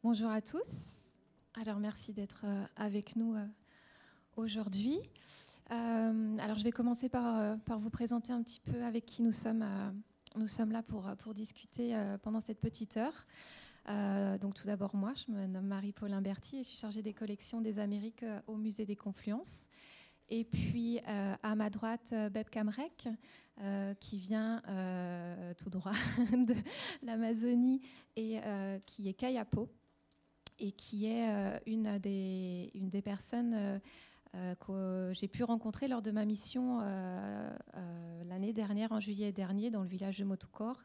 Bonjour à tous. Alors merci d'être avec nous aujourd'hui. Alors je vais commencer par vous présenter un petit peu avec qui nous sommes. Nous sommes là pour discuter pendant cette petite heure. Donc tout d'abord moi, je me nomme Marie-Pauline Berti et je suis chargée des collections des Amériques au Musée des Confluences. Et puis à ma droite, Beb Kamrek, qui vient tout droit de l'Amazonie et qui est Kayapo, et qui est une des personnes que j'ai pu rencontrer lors de ma mission l'année dernière, en juillet dernier, dans le village de Motukor,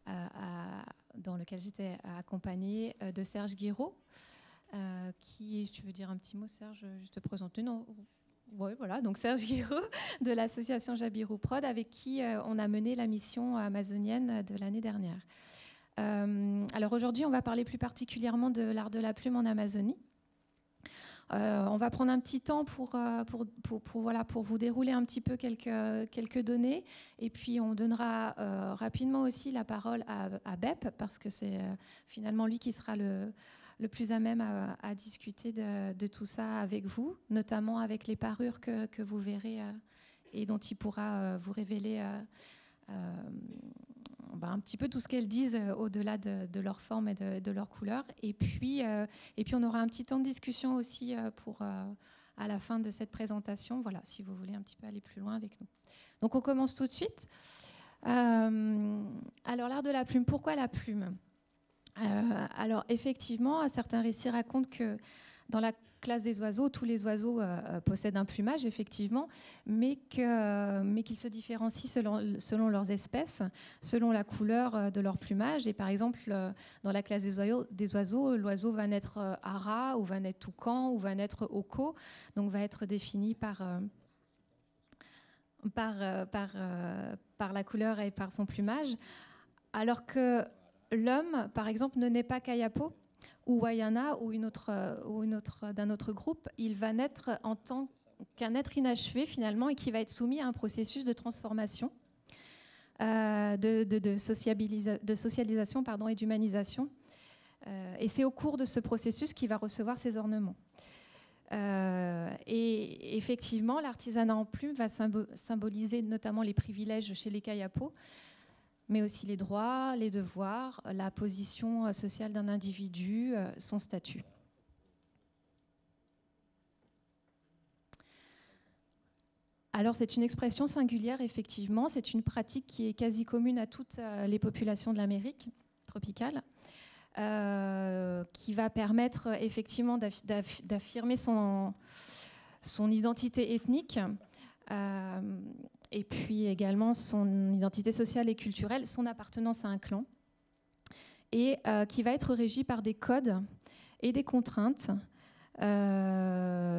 dans lequel j'étais accompagnée de Serge Guiraud, qui, tu veux dire un petit mot, Serge, je te présente non. Oui, voilà, donc Serge Guiraud de l'association Jabiru Prod, avec qui on a mené la mission amazonienne de l'année dernière. Alors aujourd'hui, on va parler plus particulièrement de l'art de la plume en Amazonie. On va prendre un petit temps pour vous dérouler un petit peu quelques données, et puis on donnera rapidement aussi la parole à Bep, parce que c'est finalement lui qui sera le plus à même à discuter de tout ça avec vous, notamment avec les parures que vous verrez et dont il pourra vous révéler un petit peu tout ce qu'elles disent au-delà de leur forme et de leur couleur. Et puis on aura un petit temps de discussion aussi à la fin de cette présentation, voilà, si vous voulez un petit peu aller plus loin avec nous. Donc on commence tout de suite. Alors l'art de la plume, pourquoi la plume ? Alors effectivement, certains récits racontent que dans la classe des oiseaux, tous les oiseaux possèdent un plumage, effectivement, mais qu'ils se différencient selon leurs espèces, selon la couleur de leur plumage. Et par exemple, dans la classe des oiseaux, l'oiseau va naître ara, ou va naître toucan, ou va naître oko, donc va être défini par la couleur et par son plumage. Alors que l'homme, par exemple, ne naît pas Kayapo ou Wayana ou d'un autre groupe. Il va naître en tant qu'un être inachevé finalement, et qui va être soumis à un processus de transformation, de socialisation et d'humanisation. Et c'est au cours de ce processus qu'il va recevoir ses ornements. Et effectivement, l'artisanat en plume va symboliser notamment les privilèges chez les Kayapo, mais aussi les droits, les devoirs, la position sociale d'un individu, son statut. Alors c'est une expression singulière, effectivement, c'est une pratique qui est quasi commune à toutes les populations de l'Amérique tropicale, qui va permettre effectivement d'affirmer son identité ethnique, et puis également son identité sociale et culturelle, son appartenance à un clan, et qui va être régie par des codes et des contraintes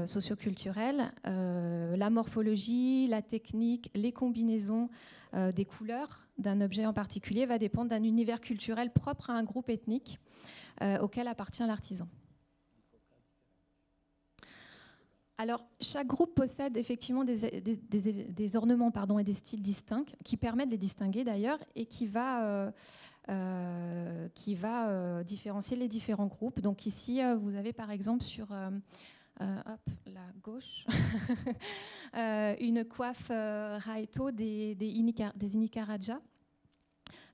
socioculturelles. La morphologie, la technique, les combinaisons des couleurs d'un objet en particulier va dépendre d'un univers culturel propre à un groupe ethnique auquel appartient l'artisan. Alors, chaque groupe possède effectivement des ornements et des styles distincts qui permettent de les distinguer d'ailleurs, et qui va différencier les différents groupes. Donc ici, vous avez par exemple sur la gauche une coiffe Raito des Inikaraja,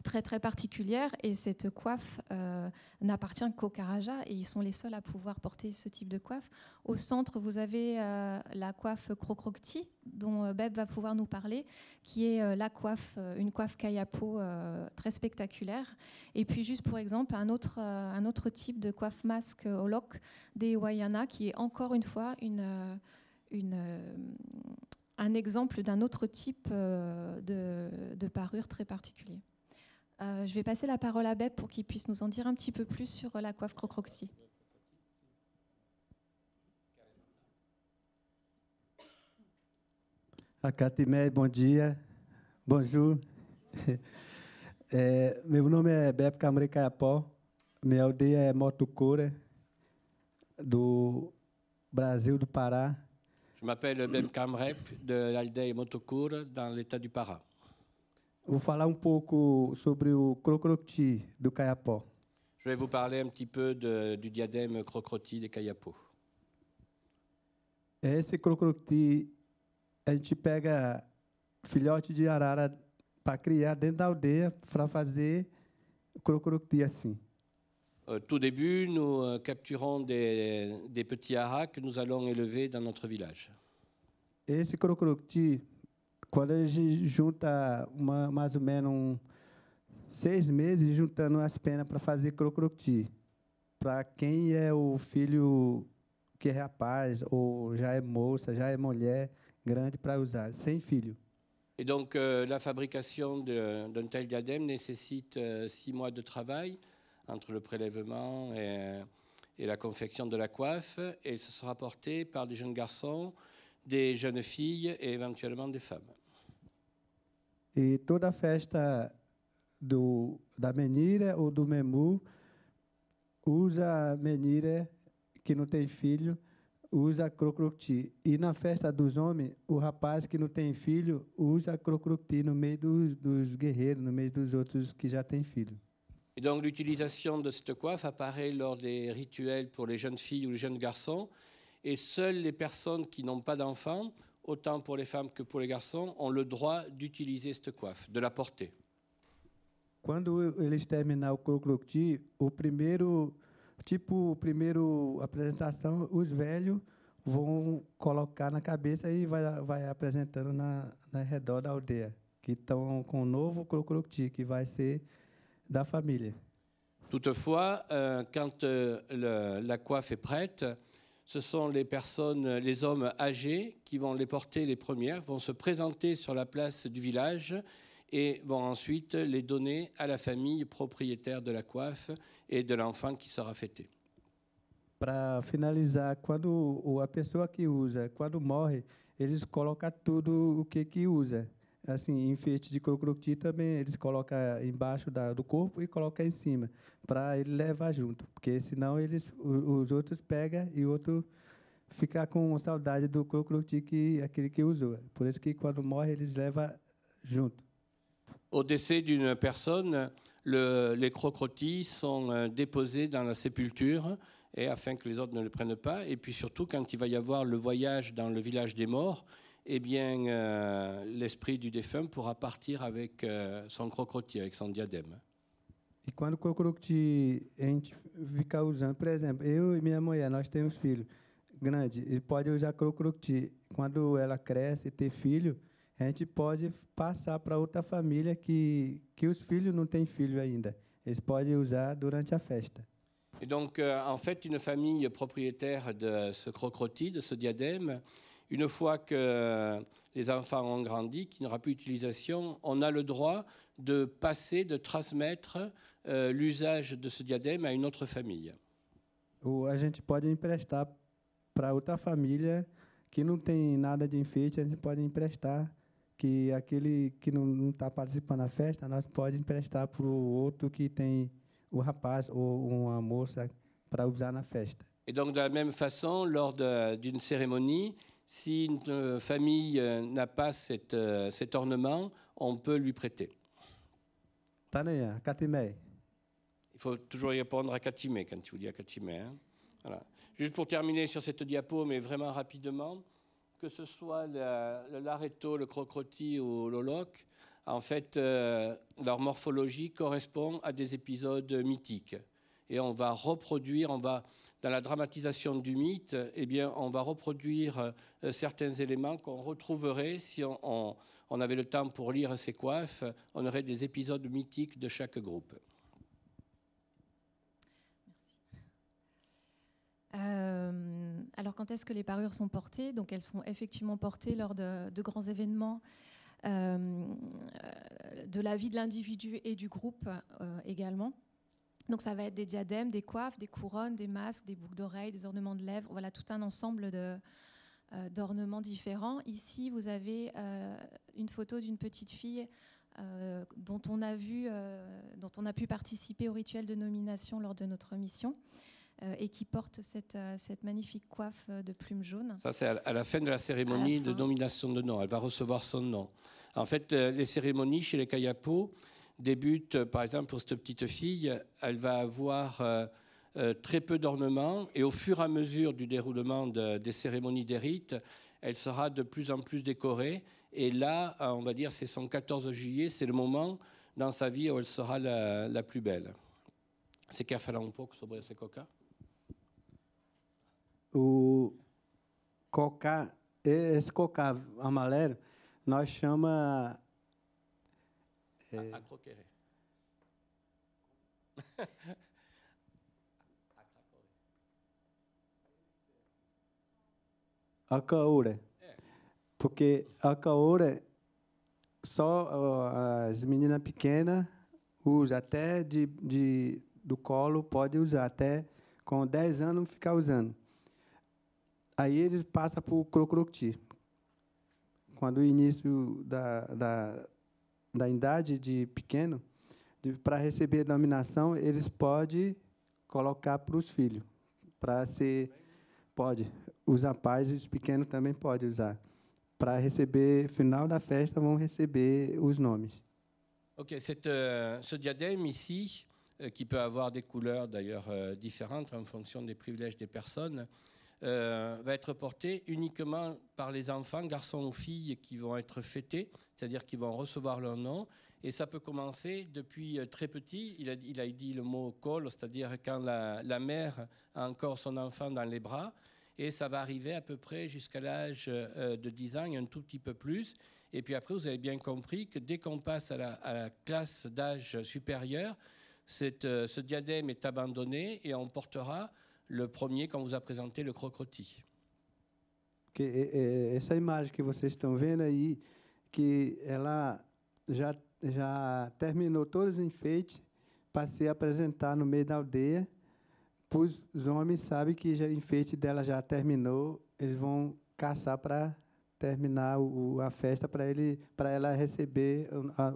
très très particulière, et cette coiffe n'appartient qu'aux Karaja, et ils sont les seuls à pouvoir porter ce type de coiffe. Au centre, vous avez la coiffe Krokrokti, dont Beb va pouvoir nous parler, qui est une coiffe Kayapo très spectaculaire. Et puis juste pour exemple, un autre type de coiffe masque Olok des Wayana, qui est encore une fois un exemple d'un autre type de parure très particulier. Je vais passer la parole à Beb pour qu'il puisse nous en dire un petit peu plus sur la coiffe Krokrokti. Akatimé, bom dia. Bonjour. Meu nome é Beb Kamrek Kayapo. Minha aldeia é Motukura, do Brasil, do Pará. Je m'appelle Beb Kamrek, de l'aldeia Motukura, dans l'état du Pará. Vou falar pouco sobre o Krokrokti do Kayapó. Je vais vous parler un petit peu du diadème Crocroti des Kayapo. Esse crocroti, a gente pega filhote de arara para criar dentro da aldeia para fazer crocroti assim. Tout début, nous capturons des petits haras que nous allons élever dans notre village. Esse crocroti, quando a gente junta mais ou menos 6 meses juntando as penas para fazer crocroti, para quem é o filho que é rapaz ou já é moça, já é mulher grande para usar, sem filho. Et donc, la fabrication d'un tel diadème nécessite 6 mois de travail entre le prélèvement et la confection de la coiffe, et ce sera porté par des jeunes garçons, des jeunes filles et éventuellement des femmes. E toda festa da menina ou do memu usa a menina que não tem filho, usa crocroti. E na festa dos homens, o rapaz que não tem filho usa crocroti no meio dos guerreiros, no meio dos outros que já têm filho. Et donc l'utilisation de cette coiffe apparaît lors des rituels pour les jeunes filles ou les jeunes garçons, et seules les personnes qui n'ont pas d'enfants, autant pour les femmes que pour les garçons, ont le droit d'utiliser cette coiffe, de la porter. Quando eles terminarem o crocroti, a primeira apresentação, os velhos vão colocar na cabeça e vai apresentando na redor da aldeia, que estão com o novo crocroti, que vai ser da família. Toutefois, quand la coiffe est prête, ce sont les hommes âgés qui vont les porter les premières, vont se présenter sur la place du village et vont ensuite les donner à la famille propriétaire de la coiffe et de l'enfant qui sera fêté. Para finalizar, quando a pessoa que usa, quando morre, eles colocam tudo o que usa. Assim, enfeite de crocroti também eles colocam embaixo do corpo e colocam em cima, para ele levar junto, porque senão os outros pegam e o outro fica com saudade do crocroti aquele que usou. Por isso que quando morre eles levam junto. Au décès d'une personne, les crocrotis sont déposés dans la sépulture et afin que les autres ne le prennent pas. Et puis surtout, quand il va y avoir le voyage dans le village des morts, eh bien, l'esprit du défunt pourra partir avec son crocroti, avec son diadème. E quando o crocroti a gente fica usando, por exemplo, eu e minha mulher, nós temos filho grande, ele pode usar crocroti. Quando ela cresce e ter filho, a gente pode passar para outra família que os filhos não têm filho ainda. Eles podem usar durante a festa. Et donc, en fait, une famille propriétaire de ce crocroti, de ce diadème, une fois que les enfants ont grandi, qu'il n'y aura plus d'utilisation, on a le droit de passer, de transmettre l'usage de ce diadème à une autre famille. Ou a gente pode emprestar para outra família que não tem nada de enfeite, a gente pode emprestar, que aquele que não está participando da festa, nós pode emprestar para o outro que tem o rapaz ou uma moça para usar na festa. Et donc, de la même façon, lors d'une cérémonie, si une famille n'a pas cet ornement, on peut lui prêter. Taneia, Katimé. Il faut toujours y répondre à Katimé quand tu vous dis à Katimé. Hein. Voilà. Juste pour terminer sur cette diapo, mais vraiment rapidement, que ce soit le laretto, le crocroti ou l'oloc, en fait, leur morphologie correspond à des épisodes mythiques. Et on va reproduire, dans la dramatisation du mythe, eh bien, on va reproduire certains éléments qu'on retrouverait si on avait le temps pour lire ces coiffes. On aurait des épisodes mythiques de chaque groupe. Alors, quand est-ce que les parures sont portées? Donc, elles sont effectivement portées lors de grands événements de la vie de l'individu et du groupe également. Donc, ça va être des diadèmes, des coiffes, des couronnes, des masques, des boucles d'oreilles, des ornements de lèvres. Voilà, tout un ensemble d'ornements différents. Ici, vous avez une photo d'une petite fille dont on a pu participer au rituel de nomination lors de notre mission. Et qui porte cette magnifique coiffe de plumes jaunes. Ça, c'est à la fin de la cérémonie de nomination de nom. Elle va recevoir son nom. En fait, les cérémonies chez les Kayapo débute, par exemple, pour cette petite fille, elle va avoir très peu d'ornements et au fur et à mesure du déroulement des cérémonies des rites, elle sera de plus en plus décorée. Et là, on va dire, c'est son 14 juillet, c'est le moment dans sa vie où elle sera la plus belle. Você quer falar pouco sobre esse cocá? O cocá, esse cocá amarelo, nós chama Acroquerê. acaúra. Porque acaúra só as meninas pequenas usam, até do colo pode usar, até com 10 anos ficar usando. Aí eles passam para o crocrocti. Quando o início da idade de pequeno, para receber a dominação, eles podem colocar para os filhos. Para ser, pode. Os rapazes pequenos também podem usar. Para receber, final da festa, vão receber os nomes. Ok, ce diadème ici, qui peut avoir des couleurs d'ailleurs différentes en fonction des privilèges des personnes, va être porté uniquement par les enfants, garçons ou filles, qui vont être fêtés, c'est-à-dire qui vont recevoir leur nom. Et ça peut commencer depuis très petit. Il a dit le mot col, c'est-à-dire quand la mère a encore son enfant dans les bras. Et ça va arriver à peu près jusqu'à l'âge de 10 ans, et un tout petit peu plus. Et puis après, vous avez bien compris que dès qu'on passe à la classe d'âge supérieur, ce diadème est abandonné et on portera le premier qu'on vous a présenté, le crocroti. Essa imagem que vocês estão vendo aí, que ela já terminou todos os enfeites para se apresentar no meio da aldeia. Os homens sabem que o enfeite dela já terminou, eles vão caçar para terminar a festa para ela receber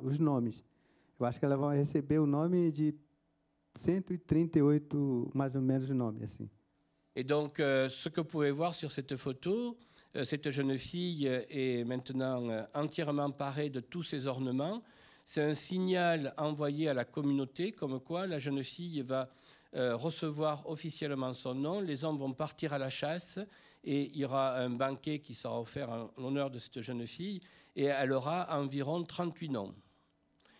os nomes. Eu acho que ela vai receber o nome de 138, mais ou menos, nomes assim. Et donc, ce que vous pouvez voir sur cette photo, cette jeune fille est maintenant entièrement parée de tous ses ornements. C'est un signal envoyé à la communauté, comme quoi la jeune fille va recevoir officiellement son nom. Les hommes vont partir à la chasse et il y aura un banquet qui sera offert en l'honneur de cette jeune fille et elle aura environ 38 noms.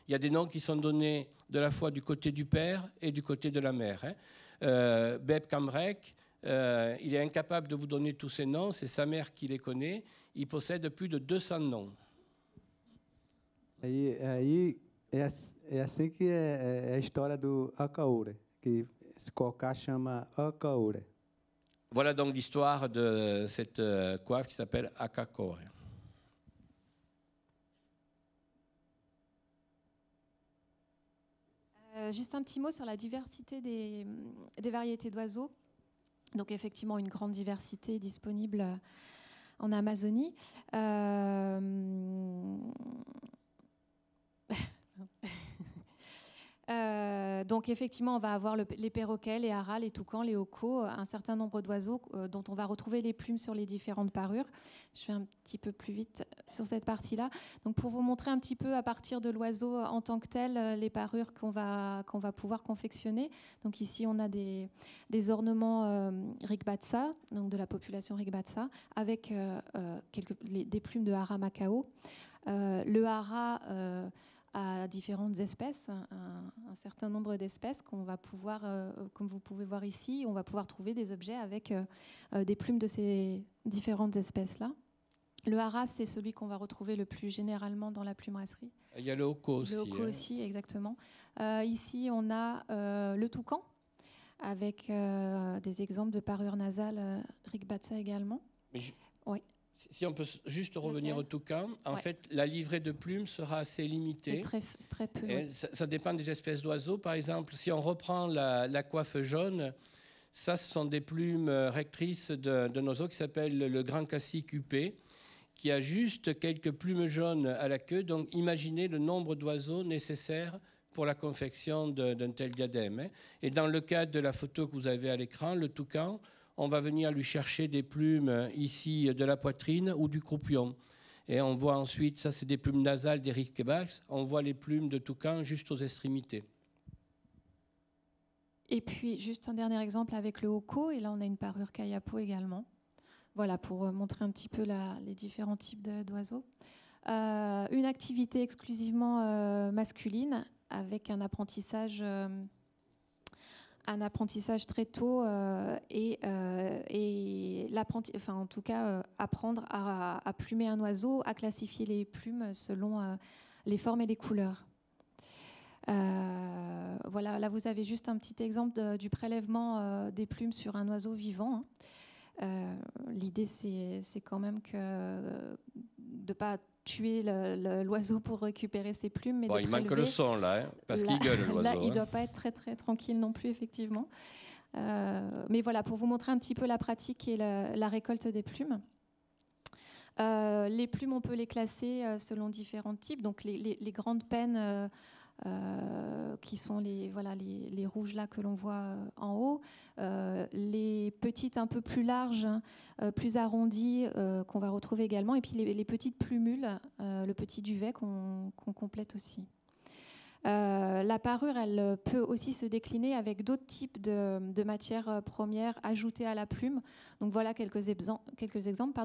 Il y a des noms qui sont donnés de la fois du côté du père et du côté de la mère. Beb Kamrek, il est incapable de vous donner tous ces noms, c'est sa mère qui les connaît. Il possède plus de 200 noms. Aí é assim que é a história do Acaúra, que esse cocá chama Acaúra. Voilà donc l'histoire de cette coiffe qui s'appelle Akakore. Juste un petit mot sur la diversité des variétés d'oiseaux. Donc effectivement, une grande diversité disponible en Amazonie. Donc effectivement, on va avoir les perroquets, les haras, les toucans, les hocos, un certain nombre d'oiseaux dont on va retrouver les plumes sur les différentes parures. Je fais un petit peu plus vite sur cette partie-là. Donc pour vous montrer un petit peu à partir de l'oiseau en tant que tel, les parures qu'on va pouvoir confectionner. Donc ici, on a des ornements Rigbatsa, donc de la population Rigbatsa, avec des plumes de hara macao. Le hara à différentes espèces, un certain nombre d'espèces qu'on va pouvoir, comme vous pouvez voir ici, on va pouvoir trouver des objets avec des plumes de ces différentes espèces-là. Le hara, c'est celui qu'on va retrouver le plus généralement dans la plumerasserie. Il y a le hoko aussi. Le hoko aussi, exactement. Ici, on a le toucan, avec des exemples de parures nasales Rigbatsa également. Oui. Si on peut juste revenir au toucan, en fait, la livrée de plumes sera assez limitée. C'est très peu. Oui. Ça dépend des espèces d'oiseaux. Par exemple, si on reprend la coiffe jaune, ça, ce sont des plumes rectrices d'un oiseau qui s'appelle le grand cassique huppé, qui a juste quelques plumes jaunes à la queue. Donc, imaginez le nombre d'oiseaux nécessaires pour la confection d'un tel diadème. Et dans le cas de la photo que vous avez à l'écran, le toucan, on va venir lui chercher des plumes ici de la poitrine ou du croupion. Et on voit ensuite, ça c'est des plumes nasales d'Eric Kebax, on voit les plumes de toucan juste aux extrémités. Et puis, juste un dernier exemple avec le Hoko, et là on a une parure Kayapo également. Voilà, pour montrer un petit peu les différents types d'oiseaux. Une activité exclusivement masculine, avec un apprentissage très tôt et en tout cas apprendre à plumer un oiseau, à classifier les plumes selon les formes et les couleurs. Voilà, là vous avez juste un petit exemple du prélèvement des plumes sur un oiseau vivant. L'idée c'est quand même de ne pas tuer l'oiseau pour récupérer ses plumes, mais bon, il manque le son là, parce qu'il gueule l'oiseau. Là, il ne doit pas être très très tranquille non plus, effectivement. Mais voilà, pour vous montrer un petit peu la pratique et la récolte des plumes. Les plumes, on peut les classer selon différents types. Donc les grandes pennes qui sont les rouges là que l'on voit en haut, les petites un peu plus larges, plus arrondies qu'on va retrouver également, et puis les petites plumules, le petit duvet qu'on complète aussi. La parure, elle peut aussi se décliner avec d'autres types de matières premières ajoutées à la plume. Donc voilà quelques exemples.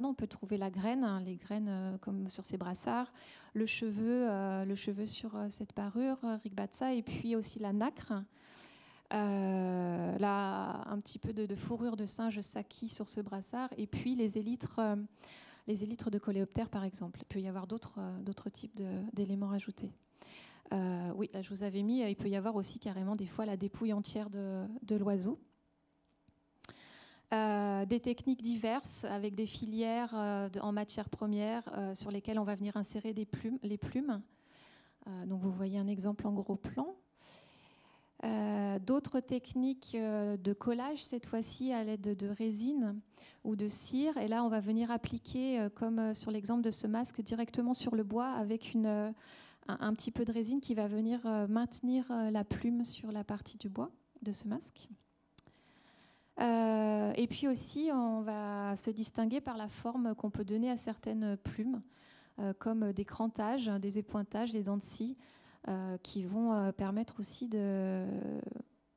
On peut trouver la graine, les graines comme sur ces brassards, le cheveu sur cette parure, Rigbatsa, et puis aussi la nacre. Là, un petit peu de fourrure de singe saki sur ce brassard, et puis les élytres de coléoptères, par exemple. Il peut y avoir d'autres types d'éléments ajoutés. Oui, là je vous avais mis, il peut y avoir aussi carrément des fois la dépouille entière de l'oiseau. Des techniques diverses avec des filières en matière première sur lesquelles on va venir insérer les plumes. Donc vous voyez un exemple en gros plan. D'autres techniques de collage, cette fois-ci à l'aide de résine ou de cire. Et là, on va venir appliquer, comme sur l'exemple de ce masque, directement sur le bois avec un petit peu de résine qui va venir maintenir la plume sur la partie du bois de ce masque. Et puis aussi, on va se distinguer par la forme qu'on peut donner à certaines plumes, comme des crantages, des épointages, des dents de scie, qui vont permettre aussi de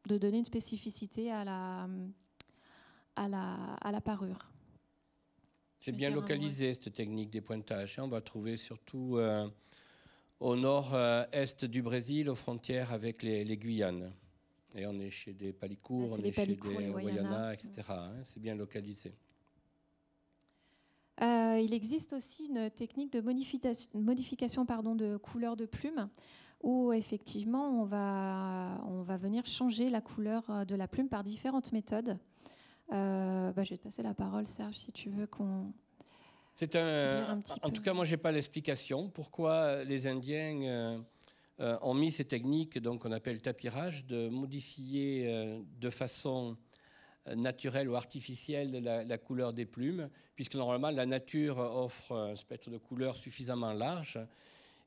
donner une spécificité à la parure. C'est bien localisé, cette technique des pointages. On va trouver surtout au nord-est du Brésil, aux frontières avec les Guyanes. Et on est chez des Palicours, on est chez des Wayana, etc. C'est bien localisé. Il existe aussi une technique de modification de couleur de plume, où effectivement on va venir changer la couleur de la plume par différentes méthodes. Je vais te passer la parole, Serge, si tu veux qu'on... En tout cas, moi, je n'ai pas l'explication. Pourquoi les Indiens ont mis ces techniques, donc qu'on appelle tapirage, de modifier de façon naturelle ou artificielle la couleur des plumes, puisque normalement, la nature offre un spectre de couleurs suffisamment large.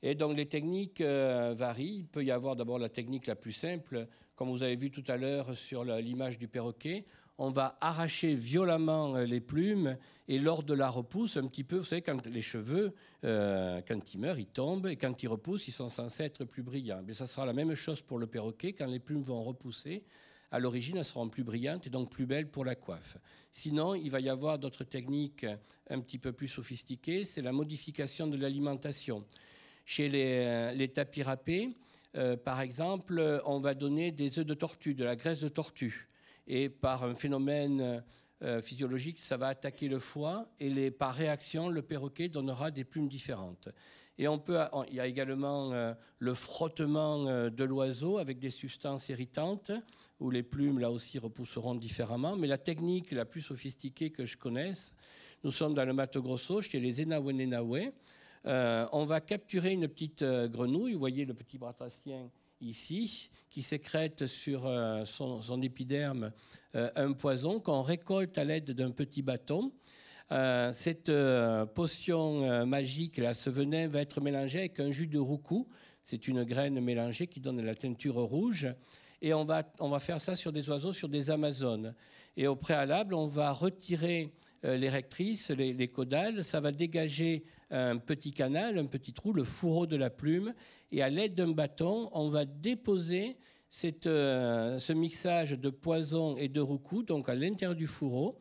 Et donc, les techniques varient. Il peut y avoir d'abord la technique la plus simple, comme vous avez vu tout à l'heure sur l'image du perroquet. On va arracher violemment les plumes et lors de la repousse, un petit peu, vous savez, quand les cheveux, quand ils meurent, ils tombent et quand ils repoussent, ils sont censés être plus brillants. Mais ça sera la même chose pour le perroquet. Quand les plumes vont repousser, à l'origine, elles seront plus brillantes et donc plus belles pour la coiffe. Sinon, il va y avoir d'autres techniques un petit peu plus sophistiquées. C'est la modification de l'alimentation. Chez les tapirapés, par exemple, on va donner des œufs de tortue, de la graisse de tortue. Et par un phénomène physiologique, ça va attaquer le foie et par réaction, le perroquet donnera des plumes différentes. Et il y a également le frottement de l'oiseau avec des substances irritantes où les plumes, là aussi, repousseront différemment. Mais la technique la plus sophistiquée que je connaisse, nous sommes dans le Mato Grosso, chez les Enawenenawe. On va capturer une petite grenouille, vous voyez le petit batracien ici, qui sécrète sur son épiderme un poison qu'on récolte à l'aide d'un petit bâton. Cette potion magique, là, ce venin, va être mélangé avec un jus de roucou. C'est une graine mélangée qui donne la teinture rouge. Et on va faire ça sur des oiseaux, sur des amazones. Et au préalable, on va retirer les rectrices, les caudales, ça va dégager un petit canal, un petit trou, le fourreau de la plume, et à l'aide d'un bâton, on va déposer ce mixage de poison et de roucou, donc à l'intérieur du fourreau.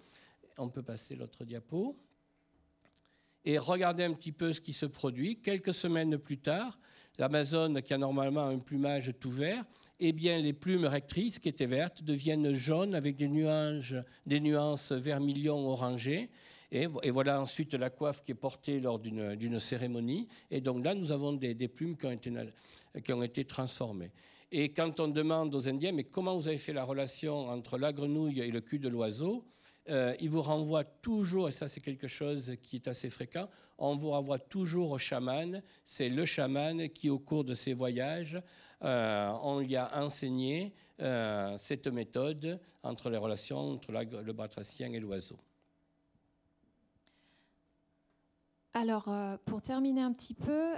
On peut passer l'autre diapo. Et regardez un petit peu ce qui se produit. Quelques semaines plus tard, l'Amazone, qui a normalement un plumage tout vert, eh bien, les plumes rectrices qui étaient vertes deviennent jaunes avec des nuances vermillon orangées. Et voilà ensuite la coiffe qui est portée lors d'une cérémonie. Et donc là, nous avons des plumes qui ont été transformées. Et quand on demande aux Indiens, mais comment vous avez fait la relation entre la grenouille et le cul de l'oiseau, ils vous renvoient toujours, et ça c'est quelque chose qui est assez fréquent, on vous renvoie toujours au chaman. C'est le chaman qui, au cours de ses voyages, on lui a enseigné cette méthode entre les relations entre le batracien et l'oiseau. Alors, pour terminer un petit peu,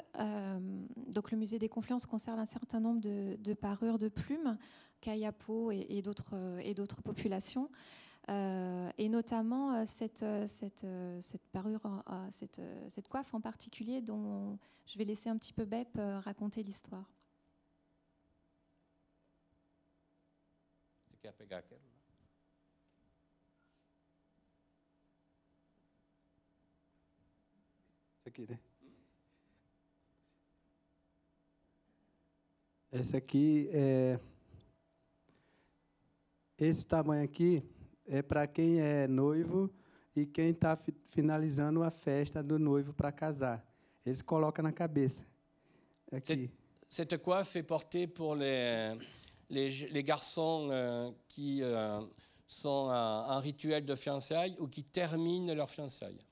donc le musée des Confluences conserve un certain nombre de parures de plumes, Kayapo et d'autres populations. Et notamment cette parure, cette coiffe en particulier dont je vais laisser un petit peu Bep raconter l'histoire. Você quer pegar aquela? Isso aqui, né? Esse aqui esse tamanho aqui é para quem é noivo e quem está finalizando a festa do noivo para casar. Eles colocam na cabeça. Aqui. Cette coiffe est portée pour les garçons qui sont en rituel de fiançailles ou qui terminent leur fiançailles.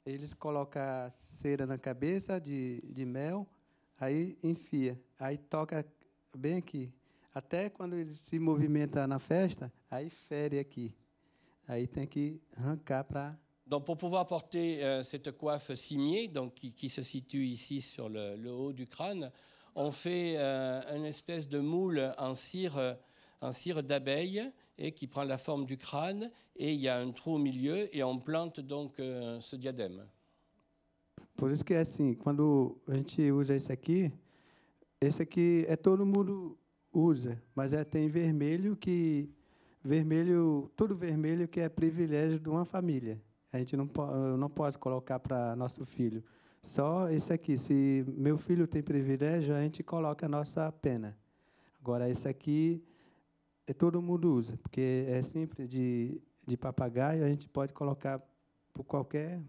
Eles colocam cera na cabeça de mel, aí enfia, aí toca bem aqui. Até quando ele se movimenta na festa, aí fere aqui. Aí tem que arrancar para... Donc, pour pouvoir porter cette coiffe cimier, donc qui se situe ici sur le haut du crâne, on fait une espèce de moule en cire d'abeille et qui prend la forme du crâne, et il y a un trou au milieu et on plante donc ce diadème. Por isso que é assim, quando a gente usa esse aqui é todo mundo usa, mas tem vermelho tudo vermelho que é privilégio de uma família. A gente não pode colocar para nosso filho. Só esse aqui, se meu filho tem privilégio, a gente coloca a nossa pena. Agora, esse aqui todo mundo usa, porque é simples de papagaio, a gente pode colocar por qualquer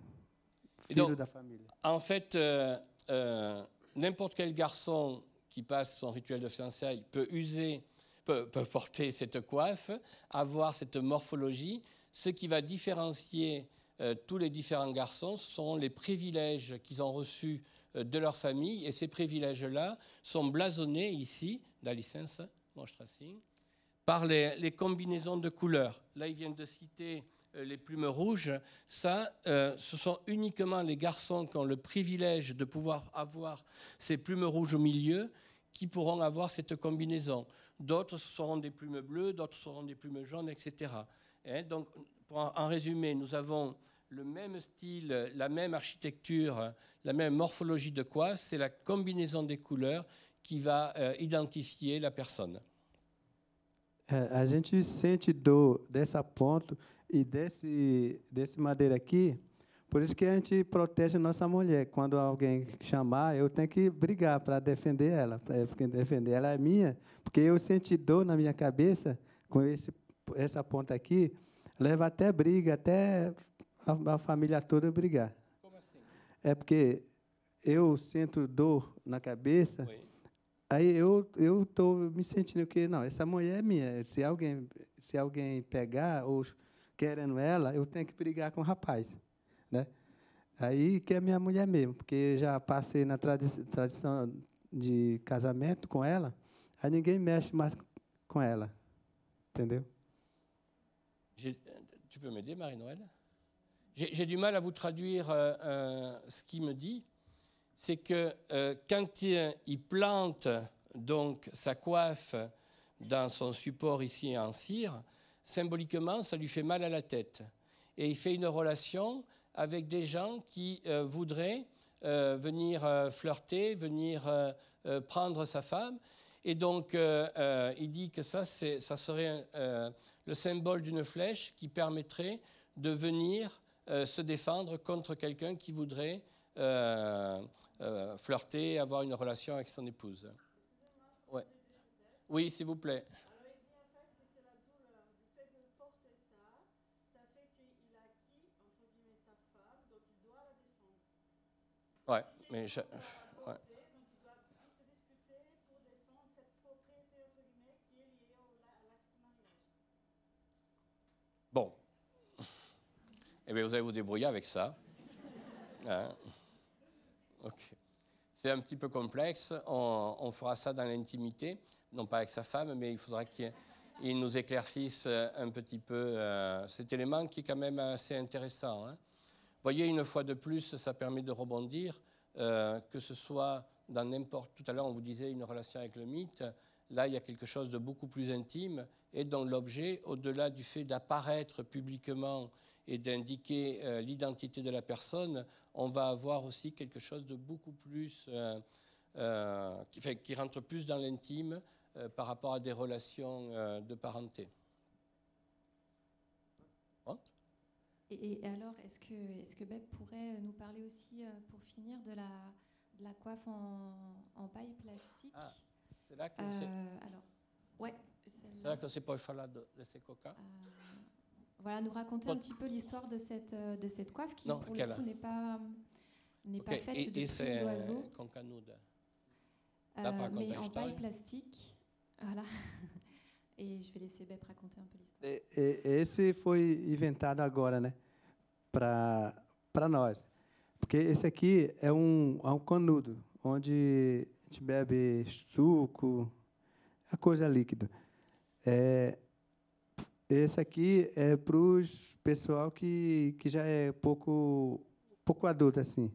filho da família. En fait, n'importe quel garçon qui passe son rituel de fiançailles peut porter cette coiffe, avoir cette morphologie. Ce qui va différencier tous les différents garçons, ce sont les privilèges qu'ils ont reçus de leur famille, et ces privilèges-là sont blasonnés ici, dans la licence Monstrassing, par les combinaisons de couleurs. Là, ils viennent de citer les plumes rouges. Ça, ce sont uniquement les garçons qui ont le privilège de pouvoir avoir ces plumes rouges au milieu qui pourront avoir cette combinaison. D'autres, ce seront des plumes bleues, d'autres seront des plumes jaunes, etc. Donc, en résumé, nous avons le même style, la même architecture, la même morphologie de coiffe. C'est la combinaison des couleurs qui va identifier la personne. A gente sente dor dessa ponta e desse madeira aqui, por isso que a gente protege a nossa mulher. Quando alguém chamar, eu tenho que brigar para defender ela, porque defender ela é minha, porque eu senti dor na minha cabeça com essa ponta aqui, leva até briga, até a família toda brigar. Como assim? É porque eu sinto dor na cabeça. Oui. Aí eu estou me sentindo que, não, essa mulher é minha. Se alguém pegar ou querendo ela, eu tenho que brigar com o rapaz, né? Aí que é minha mulher mesmo, porque já passei na tradição de casamento com ela, aí ninguém mexe mais com ela, entendeu? Tu peux m'aider, Marie-Noël? J'ai du mal à vous traduire ce qu'il me dit. C'est que quand il plante donc sa coiffe dans son support ici en cire, symboliquement, ça lui fait mal à la tête. et il fait une relation avec des gens qui voudraient venir flirter, venir prendre sa femme. Et donc, il dit que ça serait le symbole d'une flèche qui permettrait de venir se défendre contre quelqu'un qui voudrait flirter, avoir une relation avec son épouse. Ouais. Oui, s'il vous plaît. Ouais, mais ouais. Bon. Eh bien, vous allez vous débrouiller avec ça. Hein? Ok. C'est un petit peu complexe. On fera ça dans l'intimité, non pas avec sa femme, mais il faudra qu'il nous éclaircisse un petit peu cet élément qui est quand même assez intéressant. Hein. Vous voyez, une fois de plus, ça permet de rebondir, que ce soit dans n'importe... Tout à l'heure, on vous disait une relation avec le mythe. Là, il y a quelque chose de beaucoup plus intime et dont l'objet, au-delà du fait d'apparaître publiquement et d'indiquer l'identité de la personne, on va avoir aussi quelque chose de beaucoup plus... qui rentre plus dans l'intime par rapport à des relations de parenté. Bon. Et alors, est-ce que Beb pourrait nous parler aussi, pour finir, de la coiffe en paille plastique? Ah, c'est là que alors, ouais, c'est là que c'est poi falar de ces coca. Voilà, nous raconter un petit peu l'histoire de cette coiffe qui, pour le coup, n'est pas faite de plumes d'oiseaux. Mais en paille plastique. Voilà. E je vais laisser Bep raconter un peu l'histoire. Esse foi inventado agora, né? Para nós. Porque esse aqui é um canudo, onde a gente bebe suco, a coisa líquida. Esse aqui é para os pessoal que já é pouco adulto, assim.